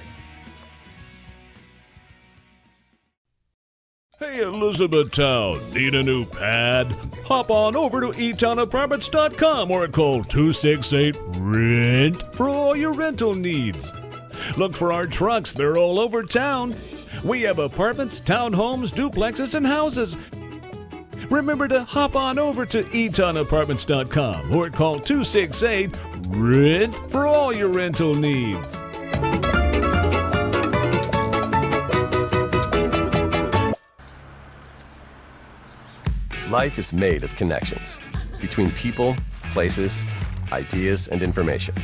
S17: Hey, Elizabethtown, need a new pad? Hop on over to eTownApartments.com or call 268-RENT for all your rental needs. Look for our trucks, they're all over town. We have apartments, townhomes, duplexes, and houses. Remember to hop on over to eTownApartments.com or call 268-RENT for all your rental needs.
S18: Life is made of connections between people, places, ideas, and information.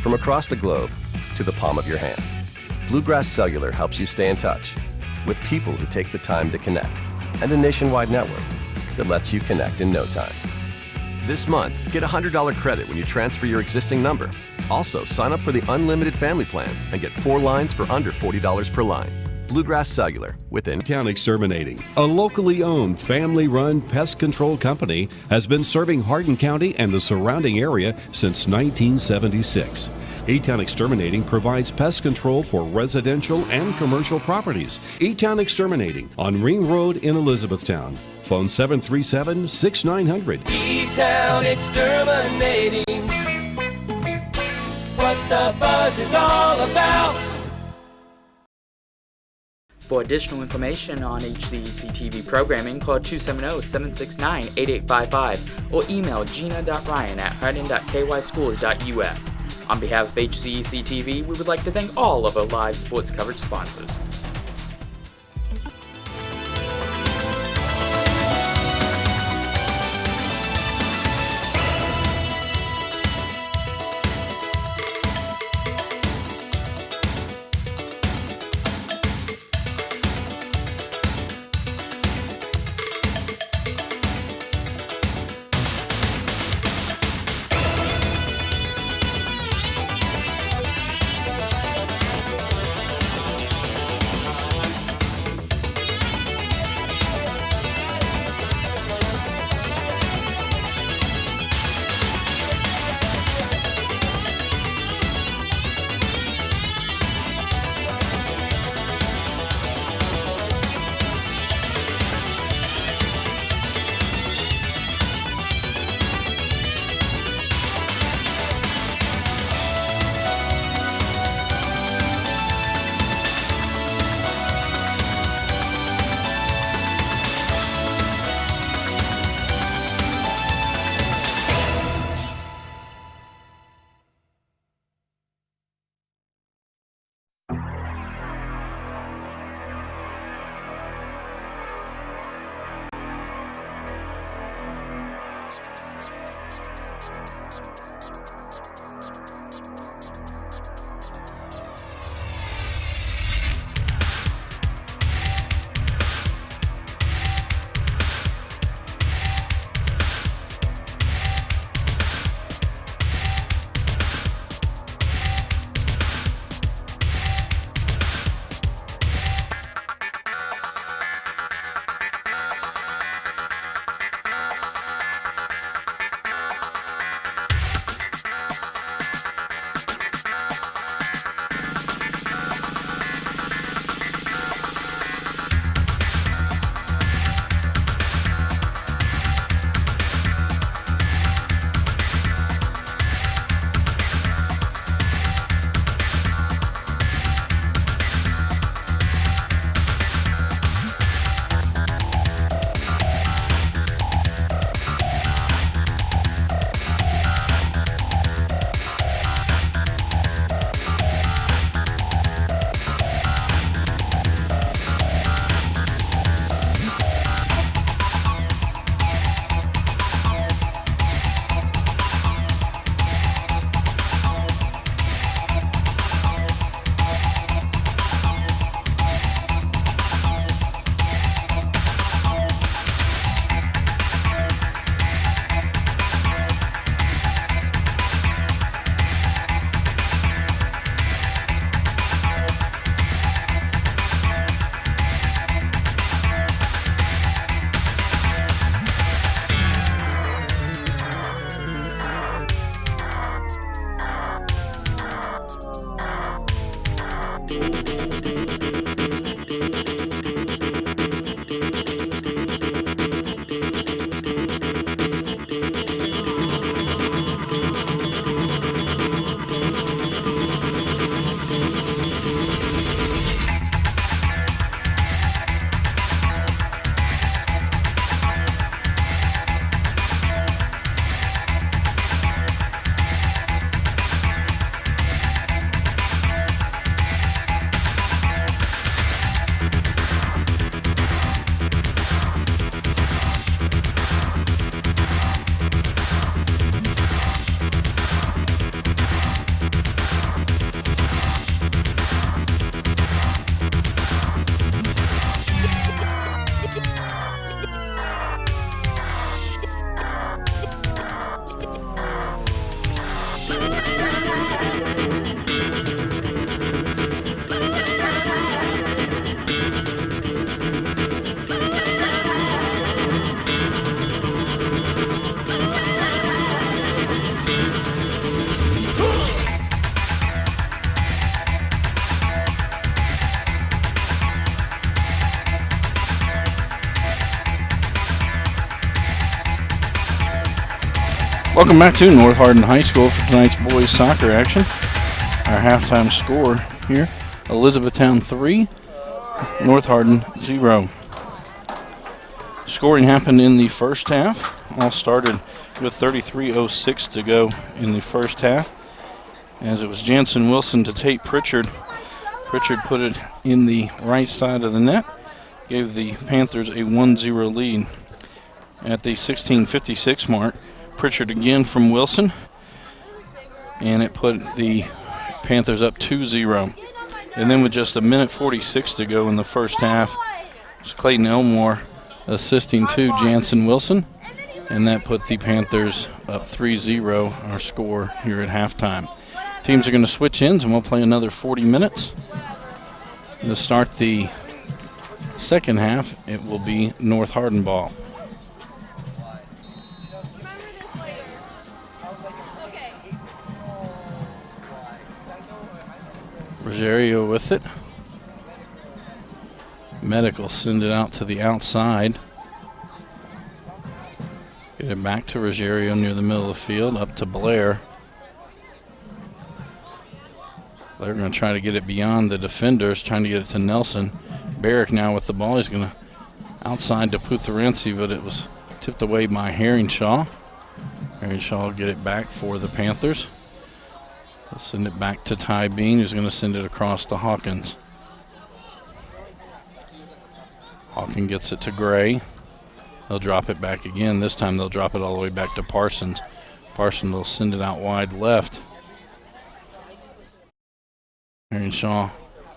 S18: From across the globe to the palm of your hand, Bluegrass Cellular helps you stay in touch with people who take the time to connect and a nationwide network that lets you connect in no time. This month, get a $100 credit when you transfer your existing number. Also, sign up for the Unlimited Family Plan and get 4 lines for under $40 per line. Bluegrass Cellular within
S10: Town Exterminating, a locally owned, family-run pest control company, has been serving Hardin County and the surrounding area since 1976. E-Town Exterminating provides pest control for residential and commercial properties. E-Town Exterminating on Ring Road in Elizabethtown. Phone 737-6900.
S19: E-Town Exterminating, what the buzz is all about.
S6: For additional information on HCEC-TV programming, call 270-769-8855 or email gina.ryan@hardin.kyschools.us. On behalf of HCEC-TV, we would like to thank all of our live sports coverage sponsors.
S4: Welcome back to North Hardin High School for tonight's boys soccer action. Our halftime score here, Elizabethtown 3, North Hardin 0. Scoring happened in the first half. All started with 33:06 to go in the first half, as it was Jansen Wilson to Tate Pritchard. Pritchard put it in the right side of the net, gave the Panthers a 1-0 lead. At the 16:56 mark, Pritchard again from Wilson, and it put the Panthers up 2-0. And then with just a minute 46 to go in the first half, it was Clayton Elmore assisting to Jansen Wilson, and that put the Panthers up 3-0, our score here at halftime. Teams are going to switch ends, and we'll play another 40 minutes. To start the second half, it will be North Hardin ball. Rogerio with it. Medic will send it out to the outside. Get it back to Rogerio near the middle of the field, up to Blair. They're going to try to get it beyond the defenders, trying to get it to Nelson. Barrick now with the ball. He's going to outside to Putharensi, but it was tipped away by Herringshaw. Herringshaw will get it back for the Panthers. They'll send it back to Ty Bean, who's going to send it across to Hawkins. Hawkins gets it to Gray. They'll drop it back again. This time they'll drop it all the way back to Parsons. Parsons will send it out wide left. Herringshaw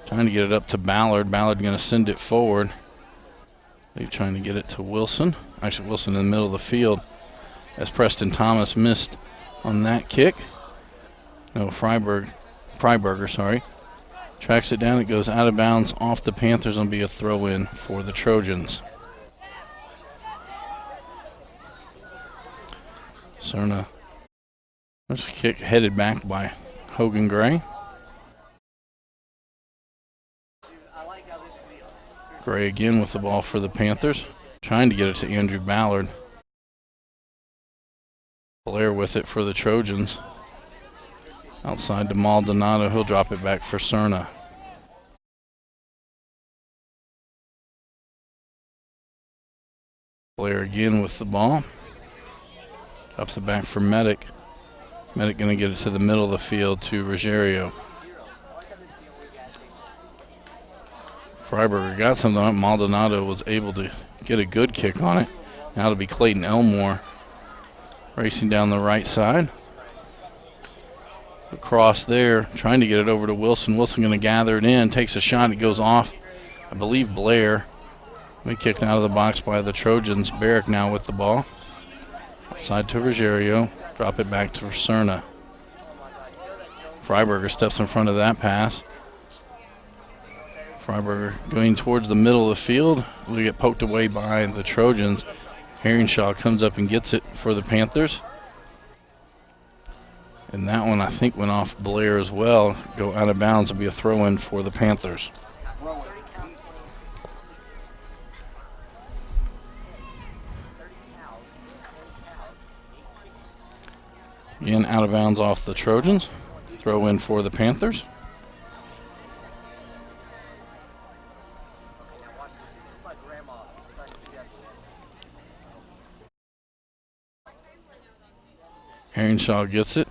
S4: trying to get it up to Ballard. Ballard going to send it forward. They're trying to get it to Wilson. Actually, Wilson in the middle of the field, as Preston Thomas missed on that kick. No, Freiberger, sorry. Tracks it down. It goes out of bounds off the Panthers. It'll be a throw-in for the Trojans. Cerna. There's a kick headed back by Hogan Gray. Gray again with the ball for the Panthers. Trying to get it to Andrew Ballard. Blair with it for the Trojans. Outside to Maldonado. He'll drop it back for Cerna. Blair again with the ball. Drops it back for Medic. Medic going to get it to the middle of the field to Rogerio. Freiberger got something on it. Maldonado was able to get a good kick on it. Now it'll be Clayton Elmore racing down the right side. Across there, trying to get it over to Wilson. Wilson going to gather it in, takes a shot. It goes off, I believe, Blair. We kicked out of the box by the Trojans. Barrick now with the ball. Side to Rogerio. Drop it back to Cerna. Freiberger steps in front of that pass. Freiberger going towards the middle of the field. Will get poked away by the Trojans. Herringshaw comes up and gets it for the Panthers. And that one, I think, went off Blair as well. Go out of bounds. It'll be a throw-in for the Panthers. Again, out of bounds off the Trojans. Throw-in for the Panthers. Herringshaw gets it.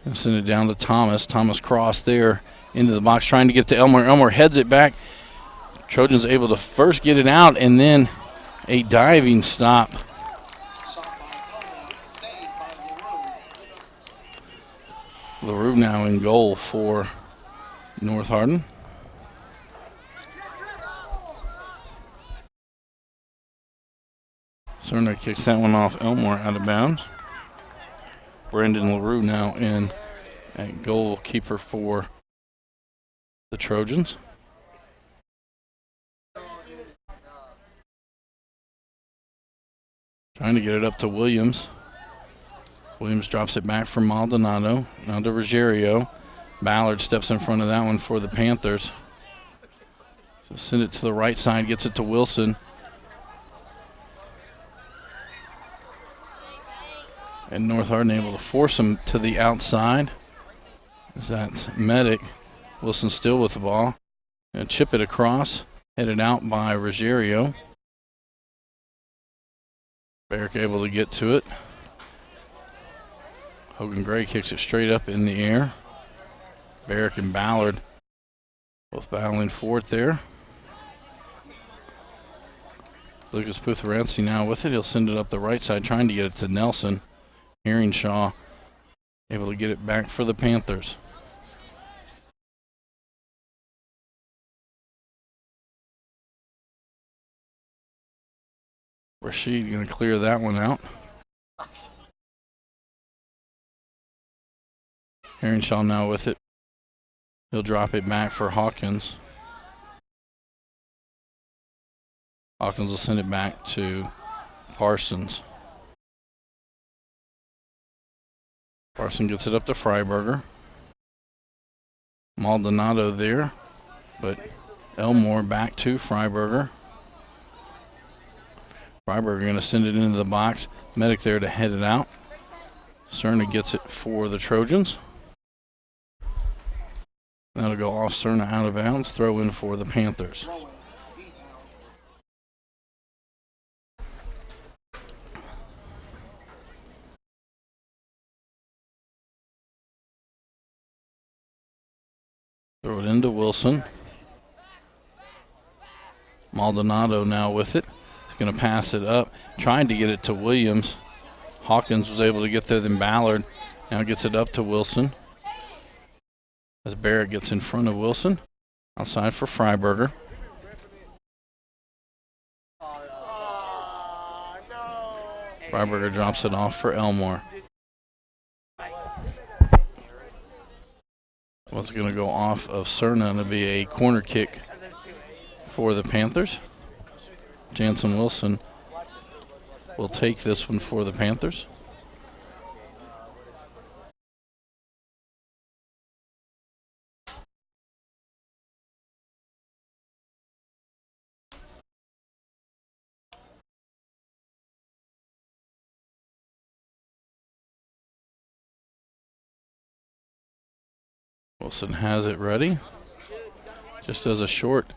S4: And send it down to Thomas. Thomas crossed there into the box, trying to get to Elmore. Elmore heads it back. Trojans able to first get it out, and then a diving stop. LaRue now in goal for North Hardin. Cerna kicks that one off Elmore out of bounds. Brendan LaRue now in at goalkeeper for the Trojans. Trying to get it up to Williams. Williams drops it back for Maldonado. Now to Rogerio. Ballard steps in front of that one for the Panthers. So send it to the right side, gets it to Wilson. And North Hardin able to force him to the outside. That's Medic. Wilson still with the ball. And chip it across. Headed out by Ruggiero. Barrick able to get to it. Hogan Gray kicks it straight up in the air. Barrick and Ballard both battling for it there. Lucas Putherancy now with it. He'll send it up the right side, trying to get it to Nelson. Herringshaw able to get it back for the Panthers. Rashid going to clear that one out. Herringshaw now with it. He'll drop it back for Hawkins. Hawkins will send it back to Parsons. Parsons gets it up to Freiberger. Maldonado there, but Elmore back to Freiberger. Freiberger going to send it into the box. Medic there to head it out. Cerna gets it for the Trojans. That'll go off Cerna out of bounds. Throw in for the Panthers. Throw it into Wilson. Maldonado now with it. He's going to pass it up. Trying to get it to Williams. Hawkins was able to get there, then Ballard now gets it up to Wilson. As Barrett gets in front of Wilson. Outside for Freiberger. Freiberger drops it off for Elmore. What's going to go off of Cerna and it'll be a corner kick for the Panthers. Jansen Wilson will take this one for the Panthers. Wilson has it ready. Just does a short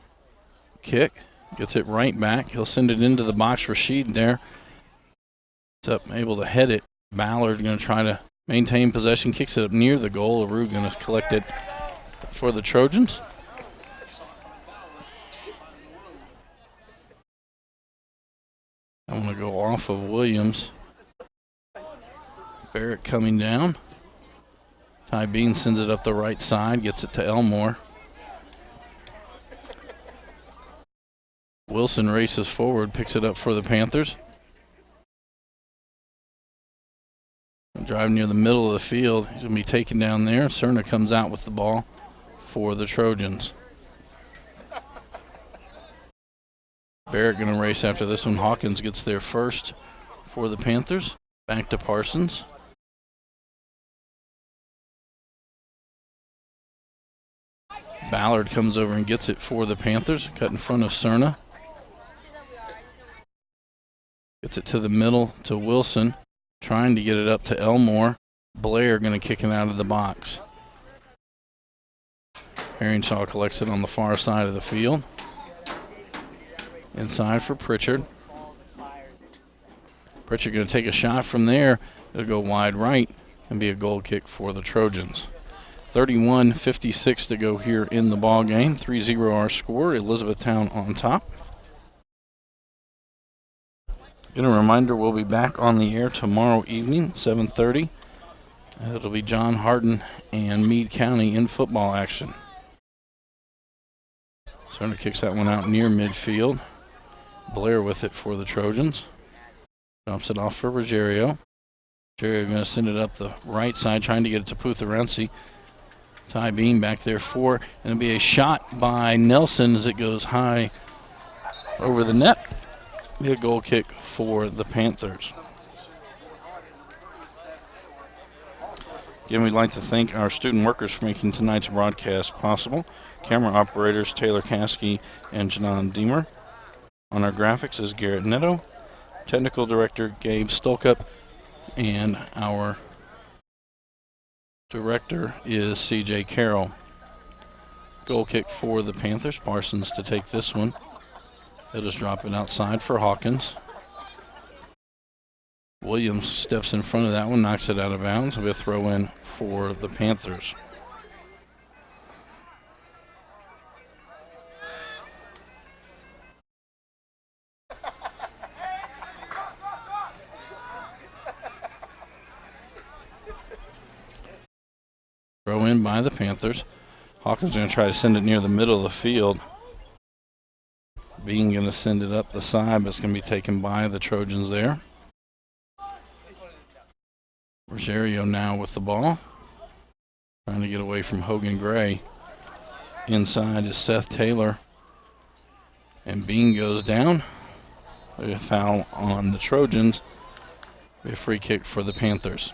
S4: kick. Gets it right back. He'll send it into the box. Rashid there. It's up, able to head it. Ballard going to try to maintain possession. Kicks it up near the goal. LaRue going to collect it for the Trojans. I'm going to go off of Williams. Barrett coming down. Ty Bean sends it up the right side, gets it to Elmore. Wilson races forward, picks it up for the Panthers. Drive near the middle of the field. He's going to be taken down there. Cerna comes out with the ball for the Trojans. Barrett going to race after this one. Hawkins gets there first for the Panthers. Back to Parsons. Ballard comes over and gets it for the Panthers. Cut in front of Cerna. Gets it to the middle to Wilson. Trying to get it up to Elmore. Blair going to kick it out of the box. Herringshaw collects it on the far side of the field. Inside for Pritchard. Pritchard going to take a shot from there. It'll go wide right and be a goal kick for the Trojans. 31:56 to go here in the ball game. 3-0 our score. Elizabethtown on top. And a reminder, we'll be back on the air tomorrow evening, 7:30. It'll be John Hardin and Meade County in football action. Cerna kicks that one out near midfield. Blair with it for the Trojans. Drops it off for Ruggiero. Ruggiero going to send it up the right side, trying to get it to Putherancy. Ty Bean back there for, and it'll be a shot by Nelson as it goes high over the net. Be a goal kick for the Panthers. Again, we'd like to thank our student workers for making tonight's broadcast possible. Camera operators Taylor Caskey and Janan Deemer. On our graphics is Garrett Netto. Technical director Gabe Stolkup. and our director is C.J. Carroll. Goal kick for the Panthers. Parsons to take this one. They'll just drop it outside for Hawkins. Williams steps in front of that one, knocks it out of bounds. It'll be a throw in for the Panthers. Throw in by the Panthers. Hawkins going to try to send it near the middle of the field. Being going to send it up the side, but it's going to be taken by the Trojans there. Rogerio now with the ball. Trying to get away from Hogan Gray. Inside is Seth Taylor. And Bean goes down. There's a foul on the Trojans. A free kick for the Panthers.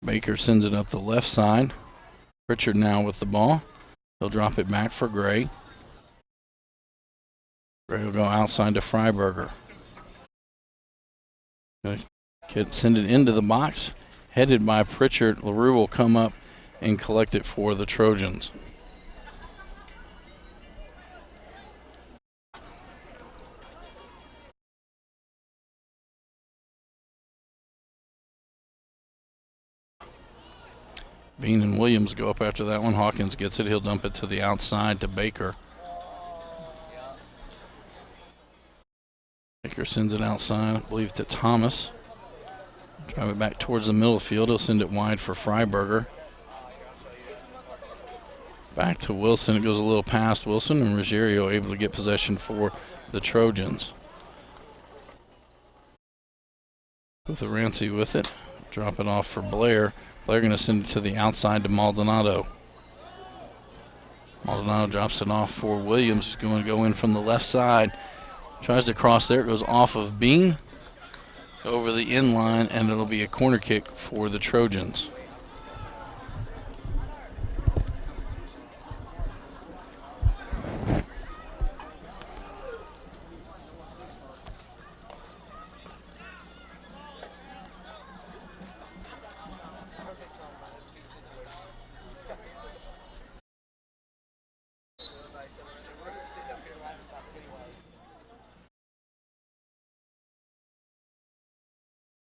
S4: Baker sends it up the left side. Pritchard now with the ball. He'll drop it back for Gray. Gray will go outside to Freiberger. Send it into the box. Headed by Pritchard. LaRue will come up and collect it for the Trojans. Bean and Williams go up after that one. Hawkins gets it. He'll dump it to the outside to Baker. Baker sends it outside, I believe, to Thomas. Drive it back towards the middle of the field. He'll send it wide for Freiberger. Back to Wilson. It goes a little past Wilson, and Ruggiero able to get possession for the Trojans. With Rancy with it. Drop it off for Blair. Blair going to send it to the outside to Maldonado. Maldonado drops it off for Williams. He's going to go in from the left side. Tries to cross there. It goes off of Bean. Over the in line, and it'll be a corner kick for the Trojans.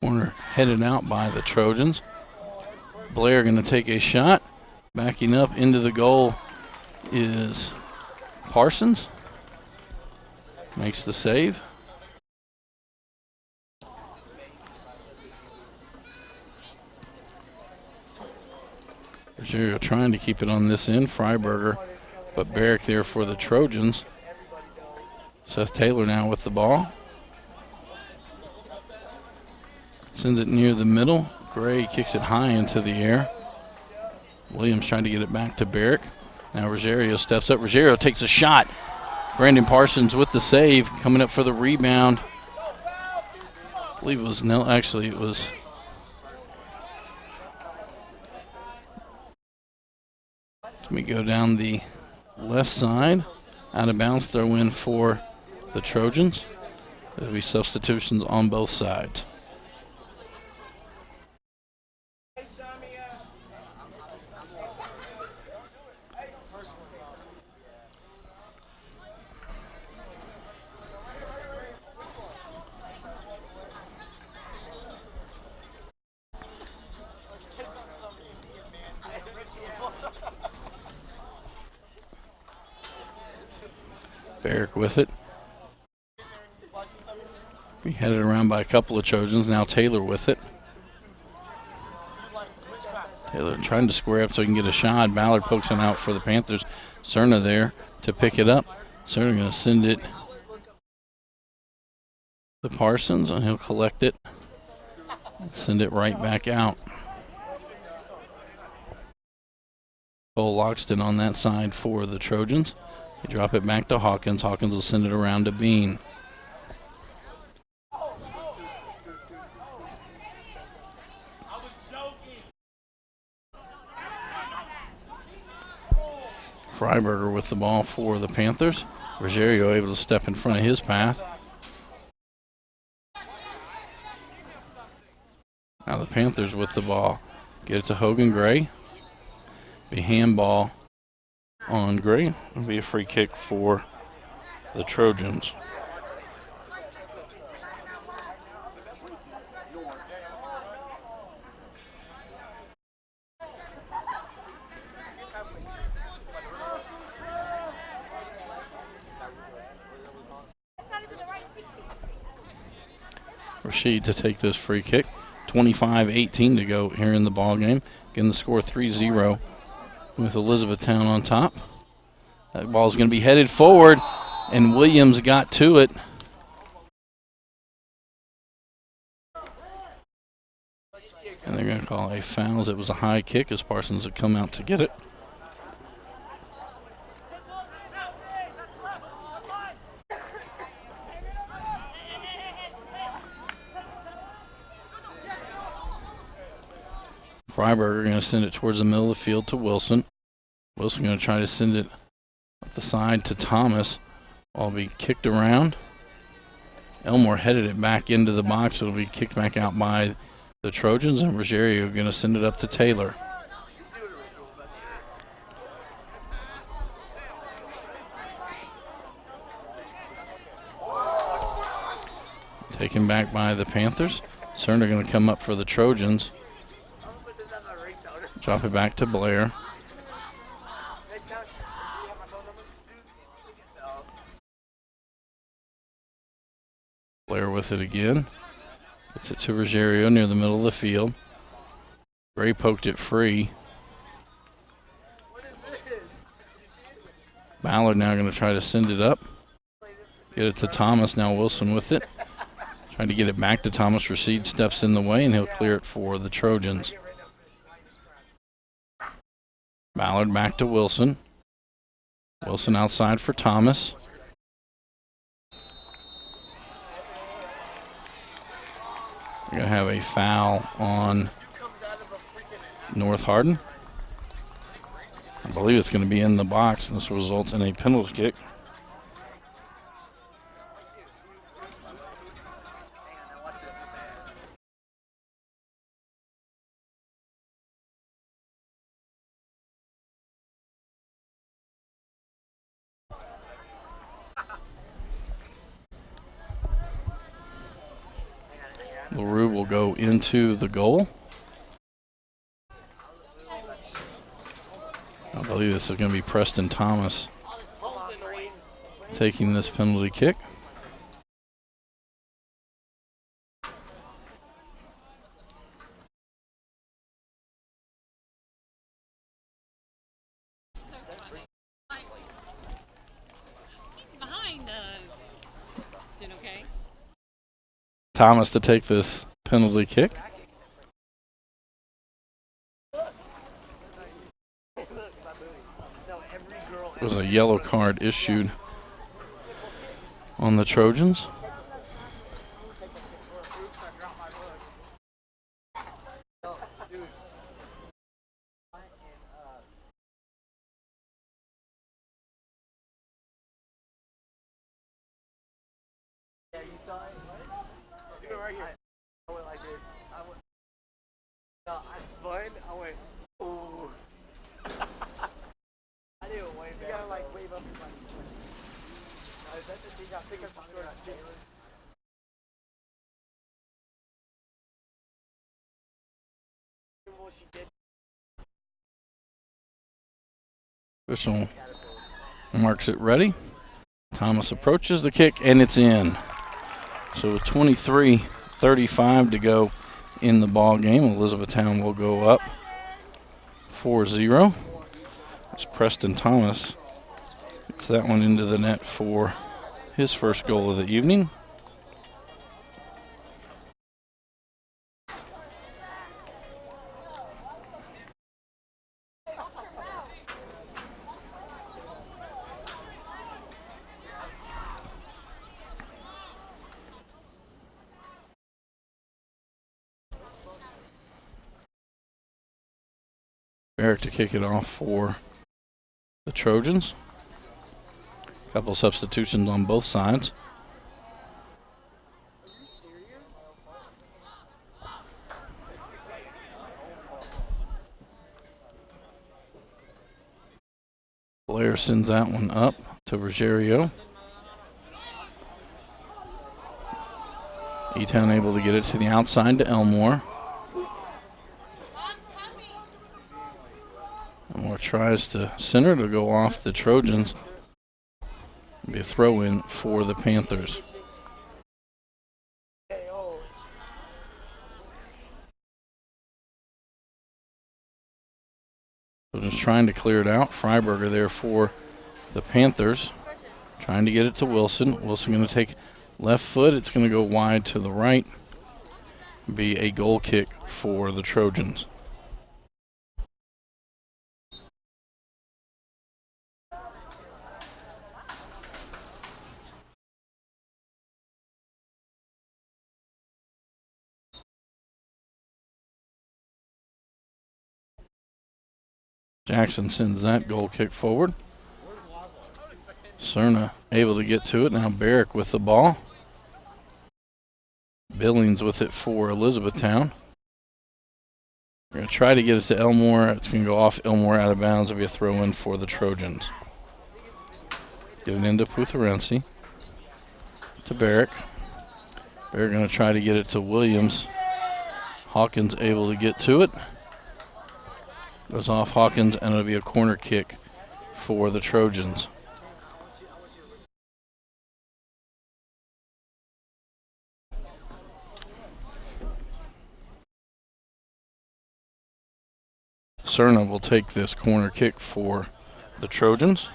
S4: Corner headed out by the Trojans. Blair going to take a shot. Backing up into the goal is Parsons. Makes the save. Rogerio trying to keep it on this end. Freiberger, but Barrick there for the Trojans. Seth Taylor now with the ball. Sends it near the middle. Gray kicks it high into the air. Williams trying to get it back to Barrick. Now Rogerio steps up. Rogerio takes a shot. Brandon Parsons with the save. Coming up for the rebound. I believe it was Nell. Actually, it was. Let me go down the left side. Out of bounds throw in for the Trojans. There'll be substitutions on both sides. Barrick with it. Be headed around by a couple of Trojans. Now Taylor with it. Taylor trying to square up so he can get a shot. Ballard pokes him out for the Panthers. Cerna there to pick it up. Cerna going to send it to Parsons, and he'll collect it. Send it right back out. Cole Loxton on that side for the Trojans. They drop it back to Hawkins. Hawkins will send it around to Bean. Freiberger with the ball for the Panthers. Rogerio able to step in front of his path. Now the Panthers with the ball. Get it to Hogan Gray. Be handball on Gray. It'll be a free kick for the Trojans. Rashid to take this free kick. 25-18 to go here in the ball game. Again, the score 3-0 with Elizabethtown on top. That ball is going to be headed forward, and Williams got to it. And they're going to call a foul as it was a high kick as Parsons had come out to get it. Freiberger going to send it towards the middle of the field to Wilson. Wilson going to try to send it up the side to Thomas. Ball will be kicked around. Elmore headed it back into the box. It'll be kicked back out by the Trojans, and Rogerio going to send it up to Taylor. Taken back by the Panthers. Cerner going to come up for the Trojans. Drop it back to Blair. Blair with it again. Gets it to Rogerio near the middle of the field. Gray poked it free. Ballard now going to try to send it up. Get it to Thomas. Now Wilson with it. Trying to get it back to Thomas. Rashid steps in the way, and he'll clear it for the Trojans. Ballard back to Wilson. Wilson outside for Thomas. We're going to have a foul on North Hardin. I believe it's going to be in the box, and this results in a penalty kick. LaRue will go into the goal. I believe this is going to be Preston Thomas taking this penalty kick. Thomas to take this penalty kick. There was a yellow card issued on the Trojans. Official marks it ready. Thomas approaches the kick, and it's in. So with 23:35 to go in the ball game, Elizabethtown will go up 4-0. As Preston Thomas gets that one into the net for his first goal of the evening. Eric to kick it off for the Trojans. A couple substitutions on both sides. Blair sends that one up to Ruggiero. E-Town able to get it to the outside to Elmore. Elmore tries to center to go off the Trojans. It'll be a throw in for the Panthers. So just trying to clear it out. Freiberger there for the Panthers. Trying to get it to Wilson. Wilson going to take left foot. It's going to go wide to the right. Be a goal kick for the Trojans. Jackson sends that goal kick forward. Cerna able to get to it. Now Barrick with the ball. Billings with it for Elizabethtown. We're going to try to get it to Elmore. It's going to go off Elmore out of bounds. It'll be a throw in for the Trojans. Give it into Putherensi. To Barrick. Barrick going to try to get it to Williams. Hawkins able to get to it. Goes off Hawkins, and it'll be a corner kick for the Trojans. Cerna will take this corner kick for the Trojans.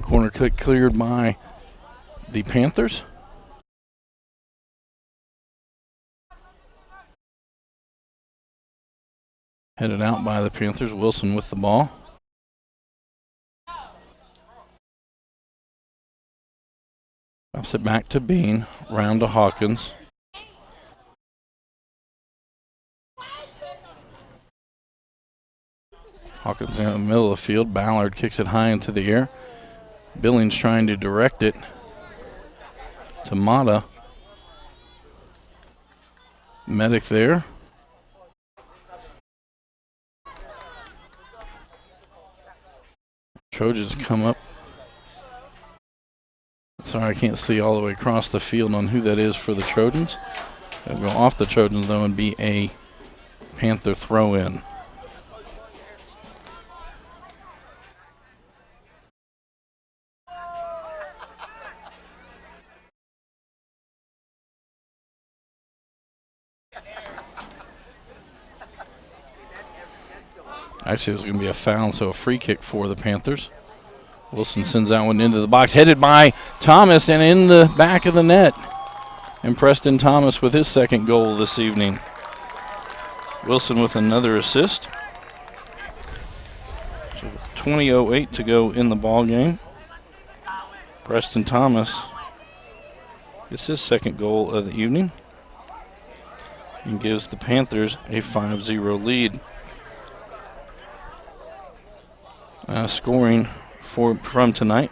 S4: Corner kick cleared by the Panthers. Headed out by the Panthers. Wilson with the ball. Drops it back to Bean. Round to Hawkins. Hawkins in the middle of the field. Ballard kicks it high into the air. Billings trying to direct it to Mata. Medic there. Trojans come up. Sorry, I can't see all the way across the field on who that is for the Trojans. It'll go off the Trojans, though, and be a Panther throw-in. Actually, it was going to be a foul, so a free kick for the Panthers. Wilson sends that one into the box, headed by Thomas, and in the back of the net. And Preston Thomas with his second goal this evening. Wilson with another assist. So 20:08 to go in the ball game. Preston Thomas gets his second goal of the evening and gives the Panthers a 5-0 lead. Scoring from tonight,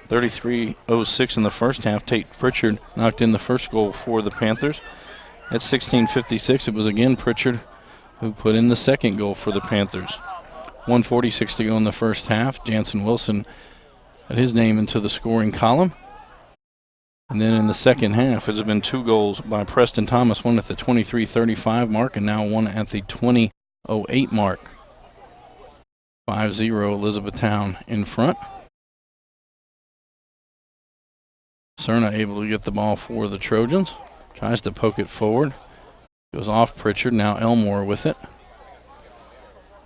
S4: 33:06 in the first half. Tate Pritchard knocked in the first goal for the Panthers. At 16:56, it was again Pritchard who put in the second goal for the Panthers. 1:46 to go in the first half. Jansen Wilson had his name into the scoring column. And then in the second half, it has been two goals by Preston Thomas, one at the 23:35 mark and now one at the 20:08 mark. 5-0 Elizabethtown in front. Cerna able to get the ball for the Trojans. Tries to poke it forward. Goes off Pritchard. Now Elmore with it.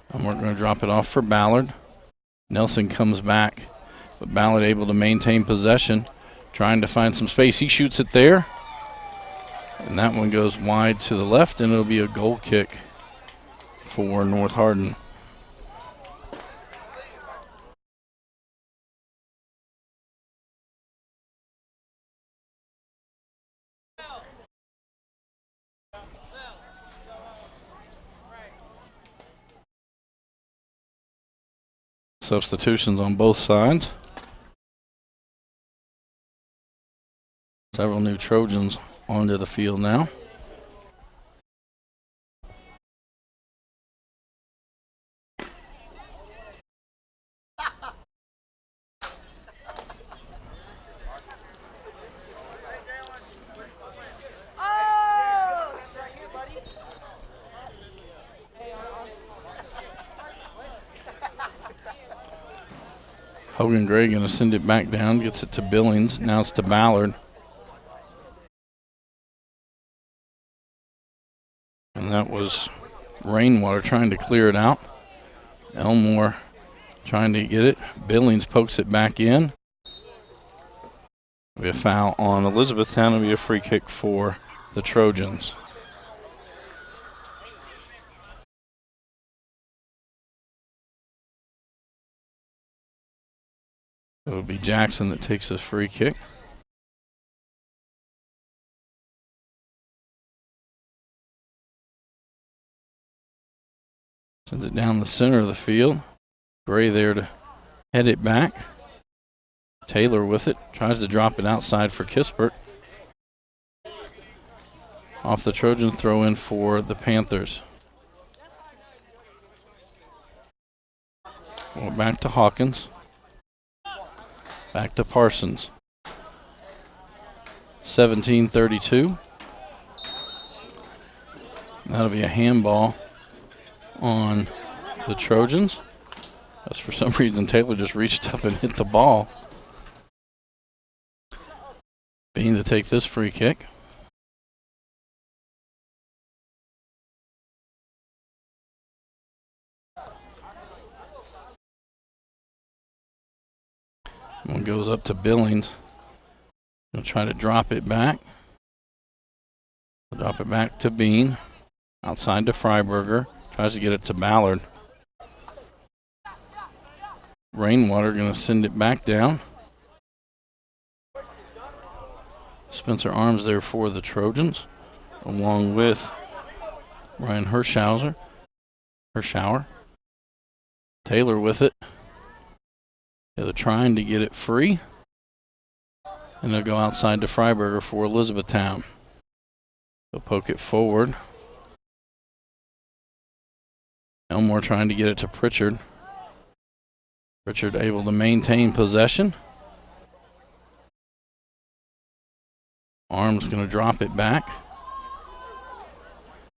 S4: And we're going to drop it off for Ballard. Nelson comes back, but Ballard able to maintain possession. Trying to find some space. He shoots it there. And that one goes wide to the left, and it'll be a goal kick for North Hardin. Substitutions on both sides. Several new Trojans onto the field now. Hogan Gray going to send it back down, gets it to Billings. Now it's to Ballard. And that was Rainwater trying to clear it out. Elmore trying to get it. Billings pokes it back in. It'll be a foul on Elizabethtown. It'll be a free kick for the Trojans. It'll be Jackson that takes this free kick. Sends it down the center of the field. Gray there to head it back. Taylor with it. Tries to drop it outside for Kispert. Off the Trojan throw in for the Panthers. Well, back to Hawkins. Back to Parsons. 17-32. That'll be a handball on the Trojans. As for some reason Taylor just reached up and hit the ball. Bean to take this free kick. One goes up to Billings. He'll try to drop it back. Drop it back to Bean. Outside to Freiberger. Tries to get it to Ballard. Rainwater going to send it back down. Spencer Arms there for the Trojans, along with Ryan Hirschauer. Taylor with it. They're trying to get it free. And they'll go outside to Freiberger for Elizabethtown. They'll poke it forward. Elmore trying to get it to Pritchard. Pritchard able to maintain possession. Arms going to drop it back.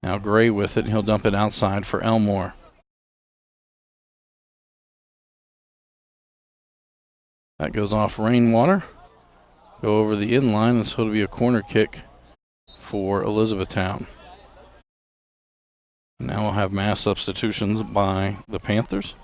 S4: Now Gray with it. He'll dump it outside for Elmore. That goes off Rainwater. Go over the in line, and so it'll be a corner kick for Elizabethtown. Now we'll have mass substitutions by the Panthers.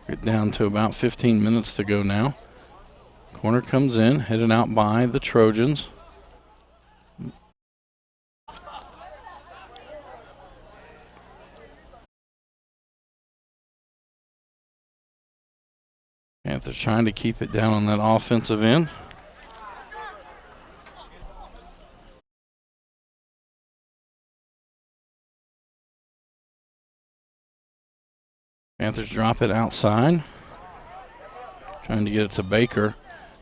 S4: Get down to about 15 minutes to go now. Corner comes in, headed out by the Trojans. Panthers trying to keep it down on that offensive end. Panthers drop it outside. Trying to get it to Baker.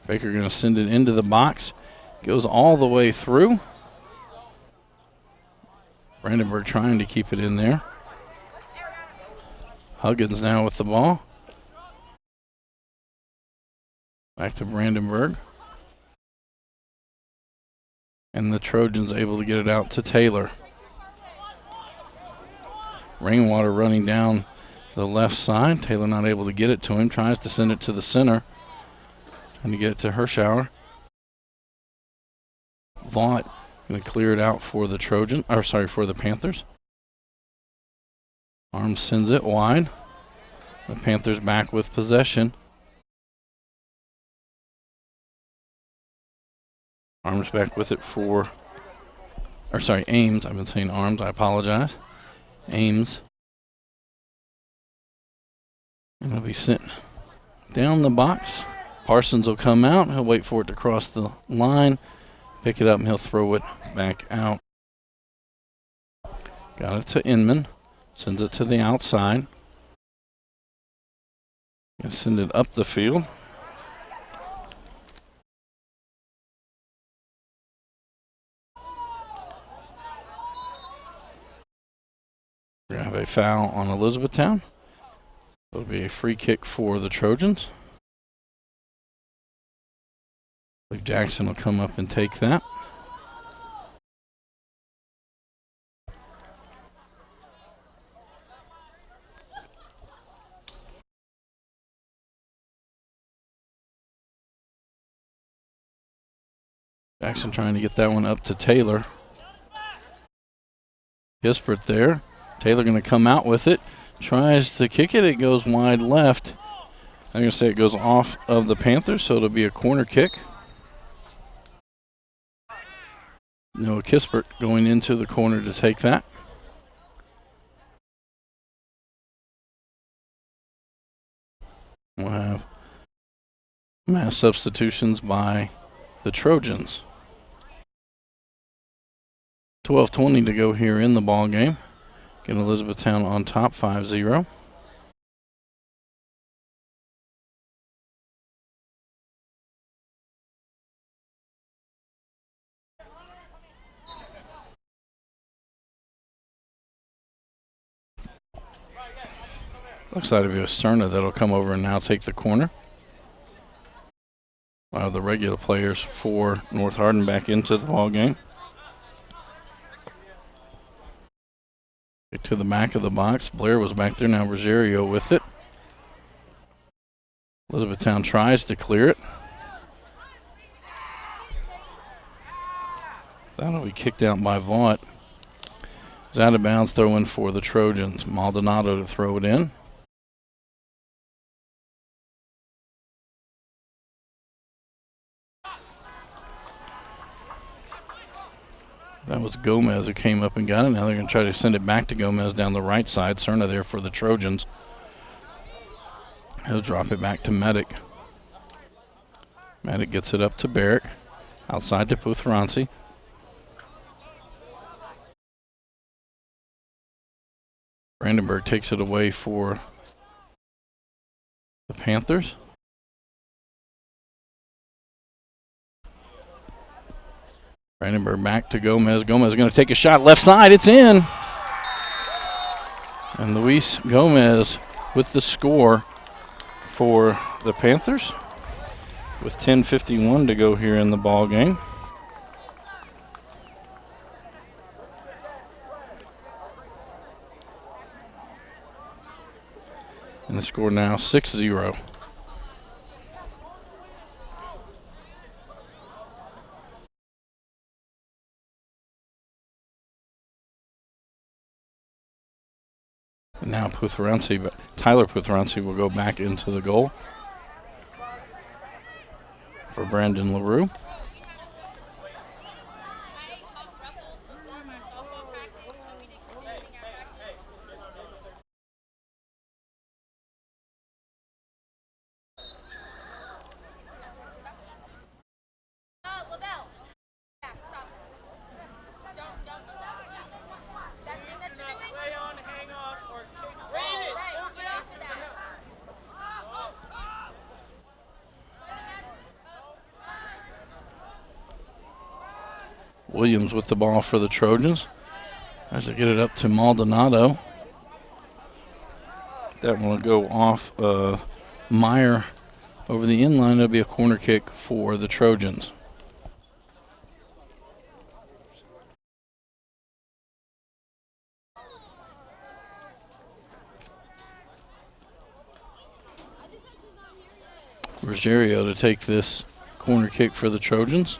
S4: Baker going to send it into the box. Goes all the way through. Brandenburg trying to keep it in there. Huggins now with the ball. Back to Brandenburg. And the Trojans able to get it out to Taylor. Rainwater running down the left side. Taylor not able to get it to him. Tries to send it to the center. Trying to get it to Hirschauer. Vaught going to clear it out for the for the Panthers. Arms sends it wide. The Panthers back with possession. Arms back with it Ames. I've been saying Arms, I apologize. Ames. And it'll be sent down the box. Parsons will come out. He'll wait for it to cross the line, pick it up, and he'll throw it back out. Got it to Inman. Sends it to the outside. Gonna send it up the field. We're going to have a foul on Elizabethtown. It'll be a free kick for the Trojans. I believe Jackson will come up and take that. Jackson trying to get that one up to Taylor. Gispert there. Taylor going to come out with it. Tries to kick it. It goes wide left. I'm going to say it goes off of the Panthers, so it'll be a corner kick. Noah Kispert going into the corner to take that. We'll have mass substitutions by the Trojans. 12:20 to go here in the ball game. Get Elizabethtown on top 5-0. Looks like it'll be Cerna that'll come over and now take the corner. The regular players for North Hardin back into the ball game. To the back of the box. Blair was back there. Now Rosario with it. Elizabethtown tries to clear it. That'll be kicked out by Vaught. It's out of bounds, throw in for the Trojans. Maldonado to throw it in. That was Gomez who came up and got it. Now they're going to try to send it back to Gomez down the right side. Cerna there for the Trojans. He'll drop it back to Medic. Medic gets it up to Barrick. Outside to Puthransi. Brandenburg takes it away for the Panthers. Brandenburg back to Gomez. Gomez is going to take a shot left side. It's in. And Luis Gomez with the score for the Panthers with 10:51 to go here in the ball game. And the score now 6-0. And now Tyler Puthransi will go back into the goal for Brandon LaRue. Williams with the ball for the Trojans. As they get it up to Maldonado. That will go off Meyer over the inline. It'll be a corner kick for the Trojans. Rosario to take this corner kick for the Trojans.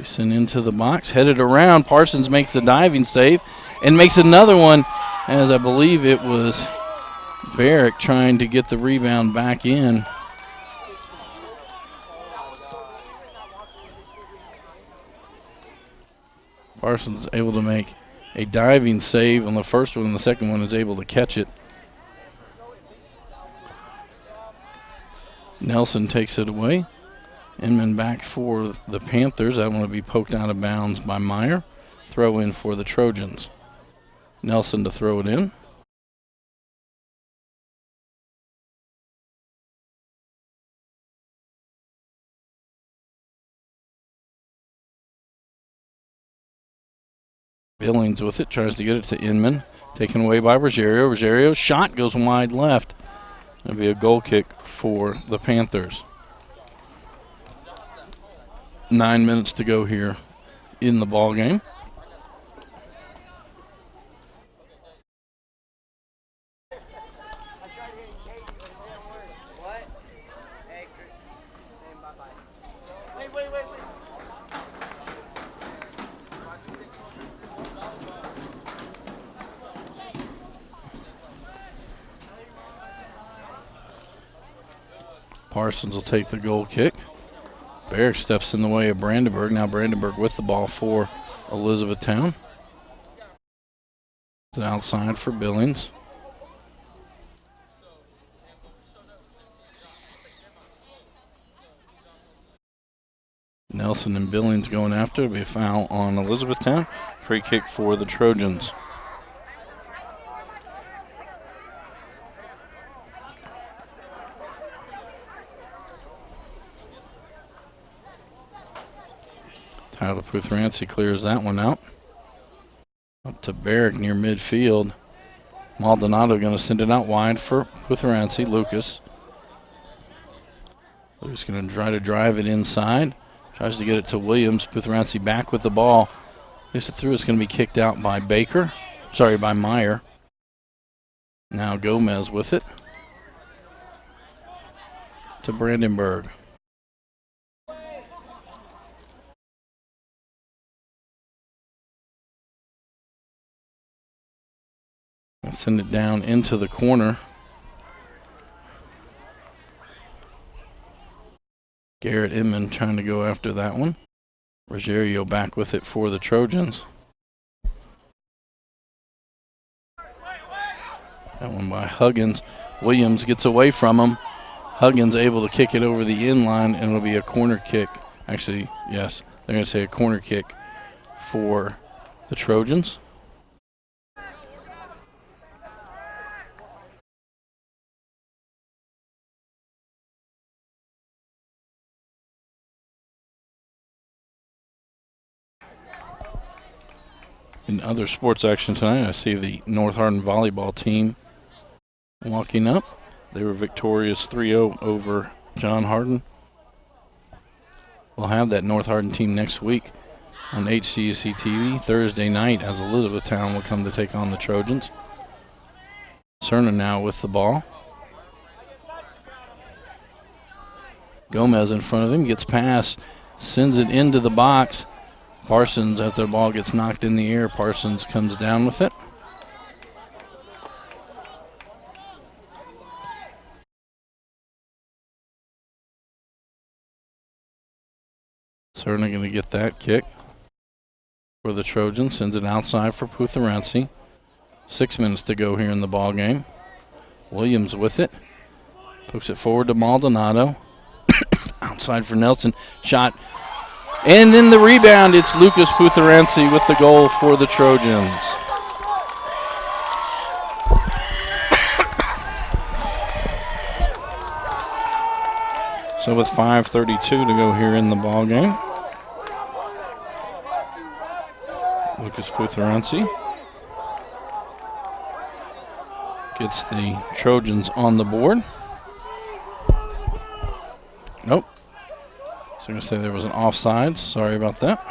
S4: Racing into the box, headed around. Parsons makes the diving save and makes another one, as I believe it was Barrick trying to get the rebound back in. Parsons able to make a diving save on the first one, and the second one is able to catch it. Nelson takes it away. Inman back for the Panthers. That one will be poked out of bounds by Meyer. Throw in for the Trojans. Nelson to throw it in. Billings with it, tries to get it to Inman. Taken away by Rogerio. Rogerio's shot goes wide left. It'll be a goal kick for the Panthers. 9 minutes to go here in the ball game. Parsons will take the goal kick. Barrick steps in the way of Brandenburg. Now Brandenburg with the ball for Elizabethtown. It's outside for Billings. Nelson and Billings going after. It'll be a foul on Elizabethtown. Free kick for the Trojans. Tyler Puthranci clears that one out. Up to Barrick near midfield. Maldonado going to send it out wide for Puthranci. Lucas going to try to drive it inside. Tries to get it to Williams. Puthranci back with the ball. Gets it through. It's going to be kicked out by by Meyer. Now Gomez with it. To Brandenburg. Send it down into the corner. Garrett Inman trying to go after that one. Rogerio back with it for the Trojans. That one by Huggins. Williams gets away from him. Huggins able to kick it over the in line, and it'll be a corner kick. Actually, yes, they're going to say a corner kick for the Trojans. In other sports action tonight, I see the North Hardin volleyball team walking up. They were victorious 3-0 over John Hardin. We'll have that North Hardin team next week on HCEC-TV Thursday night as Elizabethtown will come to take on the Trojans. Cerna now with the ball. Gomez in front of him, gets past, sends it into the box. Parsons, after the ball gets knocked in the air, Parsons comes down with it. Certainly going to get that kick for the Trojans. Sends it outside for Puthranci. 6 minutes to go here in the ball game. Williams with it. Pokes it forward to Maldonado. Outside for Nelson. Shot. And then the rebound, it's Lucas Puthranci with the goal for the Trojans. So with 5:32 to go here in the ball game, Lucas Puthranci gets the Trojans on the board. Nope. So I'm going to say there was an offside. Sorry about that.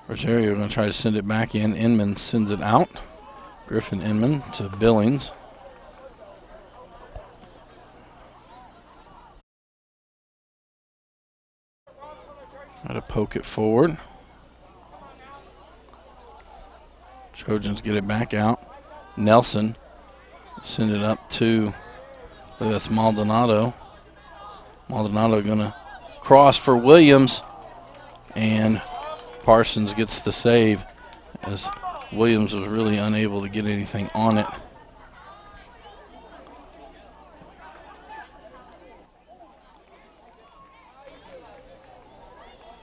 S4: Rogerio going to try to send it back in. Inman sends it out. Griffin Inman to Billings. Try to poke it forward. Trojans get it back out. Nelson send it up to, that's Maldonado. Maldonado gonna cross for Williams, and Parsons gets the save as Williams was really unable to get anything on it.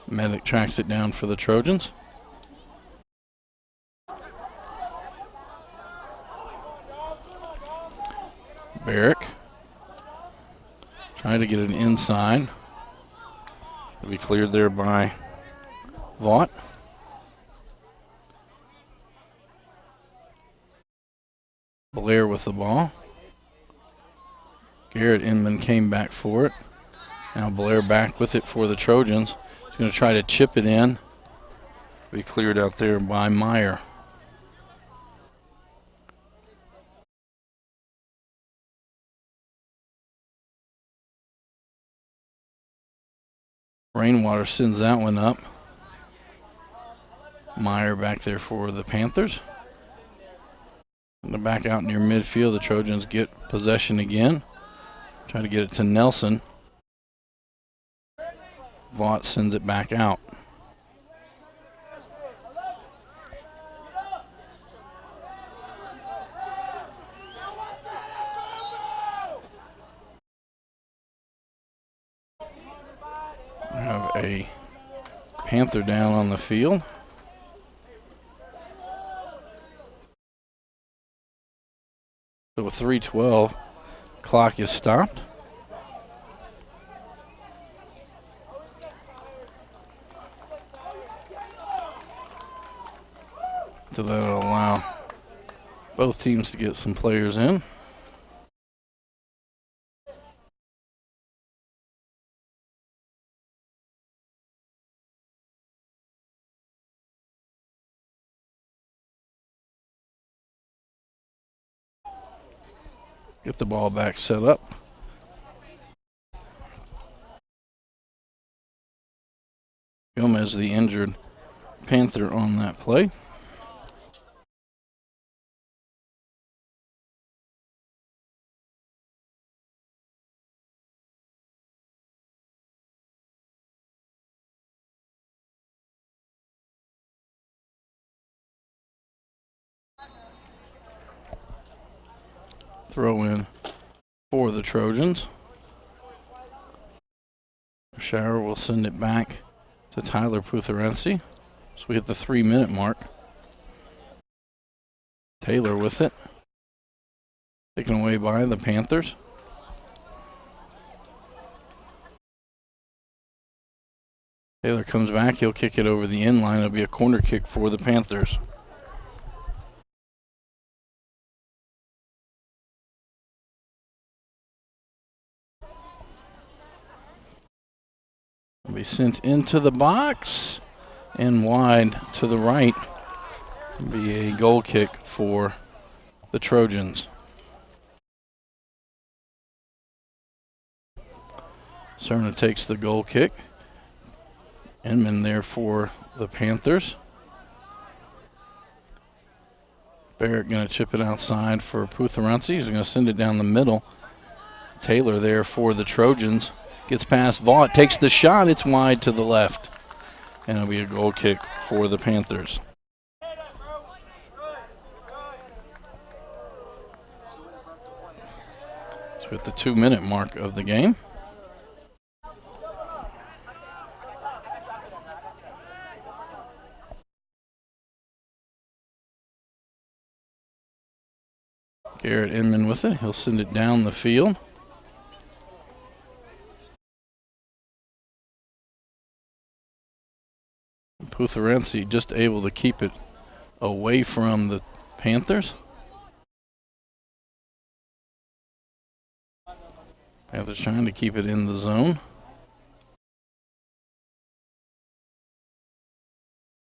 S4: Medic tracks it down for the Trojans. Barrick trying to get it inside. It'll be cleared there by Vaught. Blair with the ball. Garrett Inman came back for it. Now Blair back with it for the Trojans. He's going to try to chip it in. Be cleared out there by Meyer. Rainwater sends that one up. Meyer back there for the Panthers. And back out near midfield, the Trojans get possession again. Try to get it to Nelson. Vaught sends it back out. We have a Panther down on the field. So with 3:12, clock is stopped. So that'll allow both teams to get some players in. Get the ball back set up. Gomez, the injured Panther, on that play. Throw in for the Trojans. Shower will send it back to Tyler Putherensi. So we hit the 3-minute mark. Taylor with it. Taken away by the Panthers. Taylor comes back. He'll kick it over the end line. It'll be a corner kick for the Panthers. Be sent into the box and wide to the right. Be a goal kick for the Trojans. Cerna takes the goal kick. Inman there for the Panthers. Barrett going to chip it outside for Putherensi. He's going to send it down the middle. Taylor there for the Trojans. Gets past Vaught, takes the shot, it's wide to the left. And it'll be a goal kick for the Panthers. So at the 2-minute mark of the game. Garrett Inman with it, he'll send it down the field. Putherensi just able to keep it away from the Panthers. Panthers trying to keep it in the zone.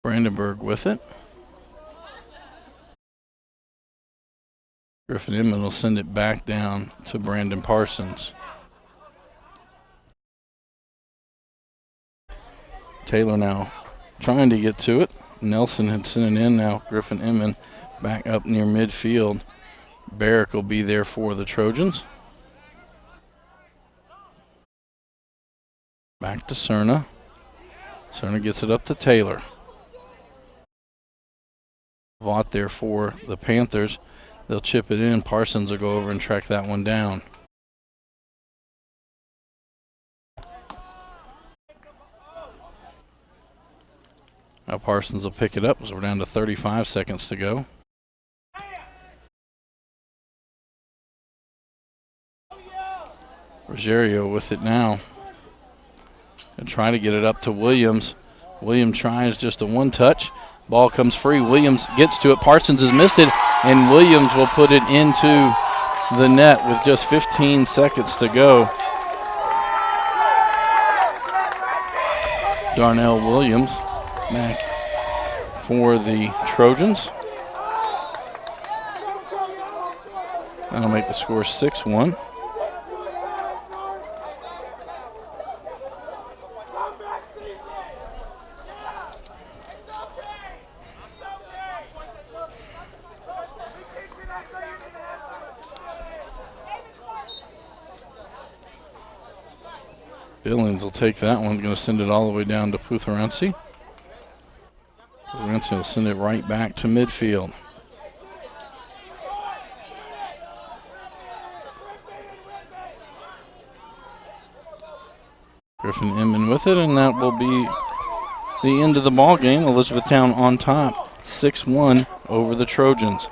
S4: Brandenburg with it. Griffin Inman will send it back down to Brandon Parsons. Taylor now trying to get to it. Nelson had sent it in. Now Griffin Inman back up near midfield. Barrick will be there for the Trojans. Back to Cerna. Cerna gets it up to Taylor. Vaught there for the Panthers. They'll chip it in. Parsons will go over and track that one down. Now Parsons will pick it up as we're down to 35 seconds to go. Rogerio with it now. And trying to get it up to Williams. Williams tries just a one touch. Ball comes free. Williams gets to it. Parsons has missed it, and Williams will put it into the net with just 15 seconds to go. Darnell Williams back for the Trojans. That'll make the score 6-1. Billings will take that one, going to send it all the way down to Putharansi. Putharansi will send it right back to midfield. Griffin Inman with it, and that will be the end of the ball game. Elizabethtown on top, 6-1 over the Trojans.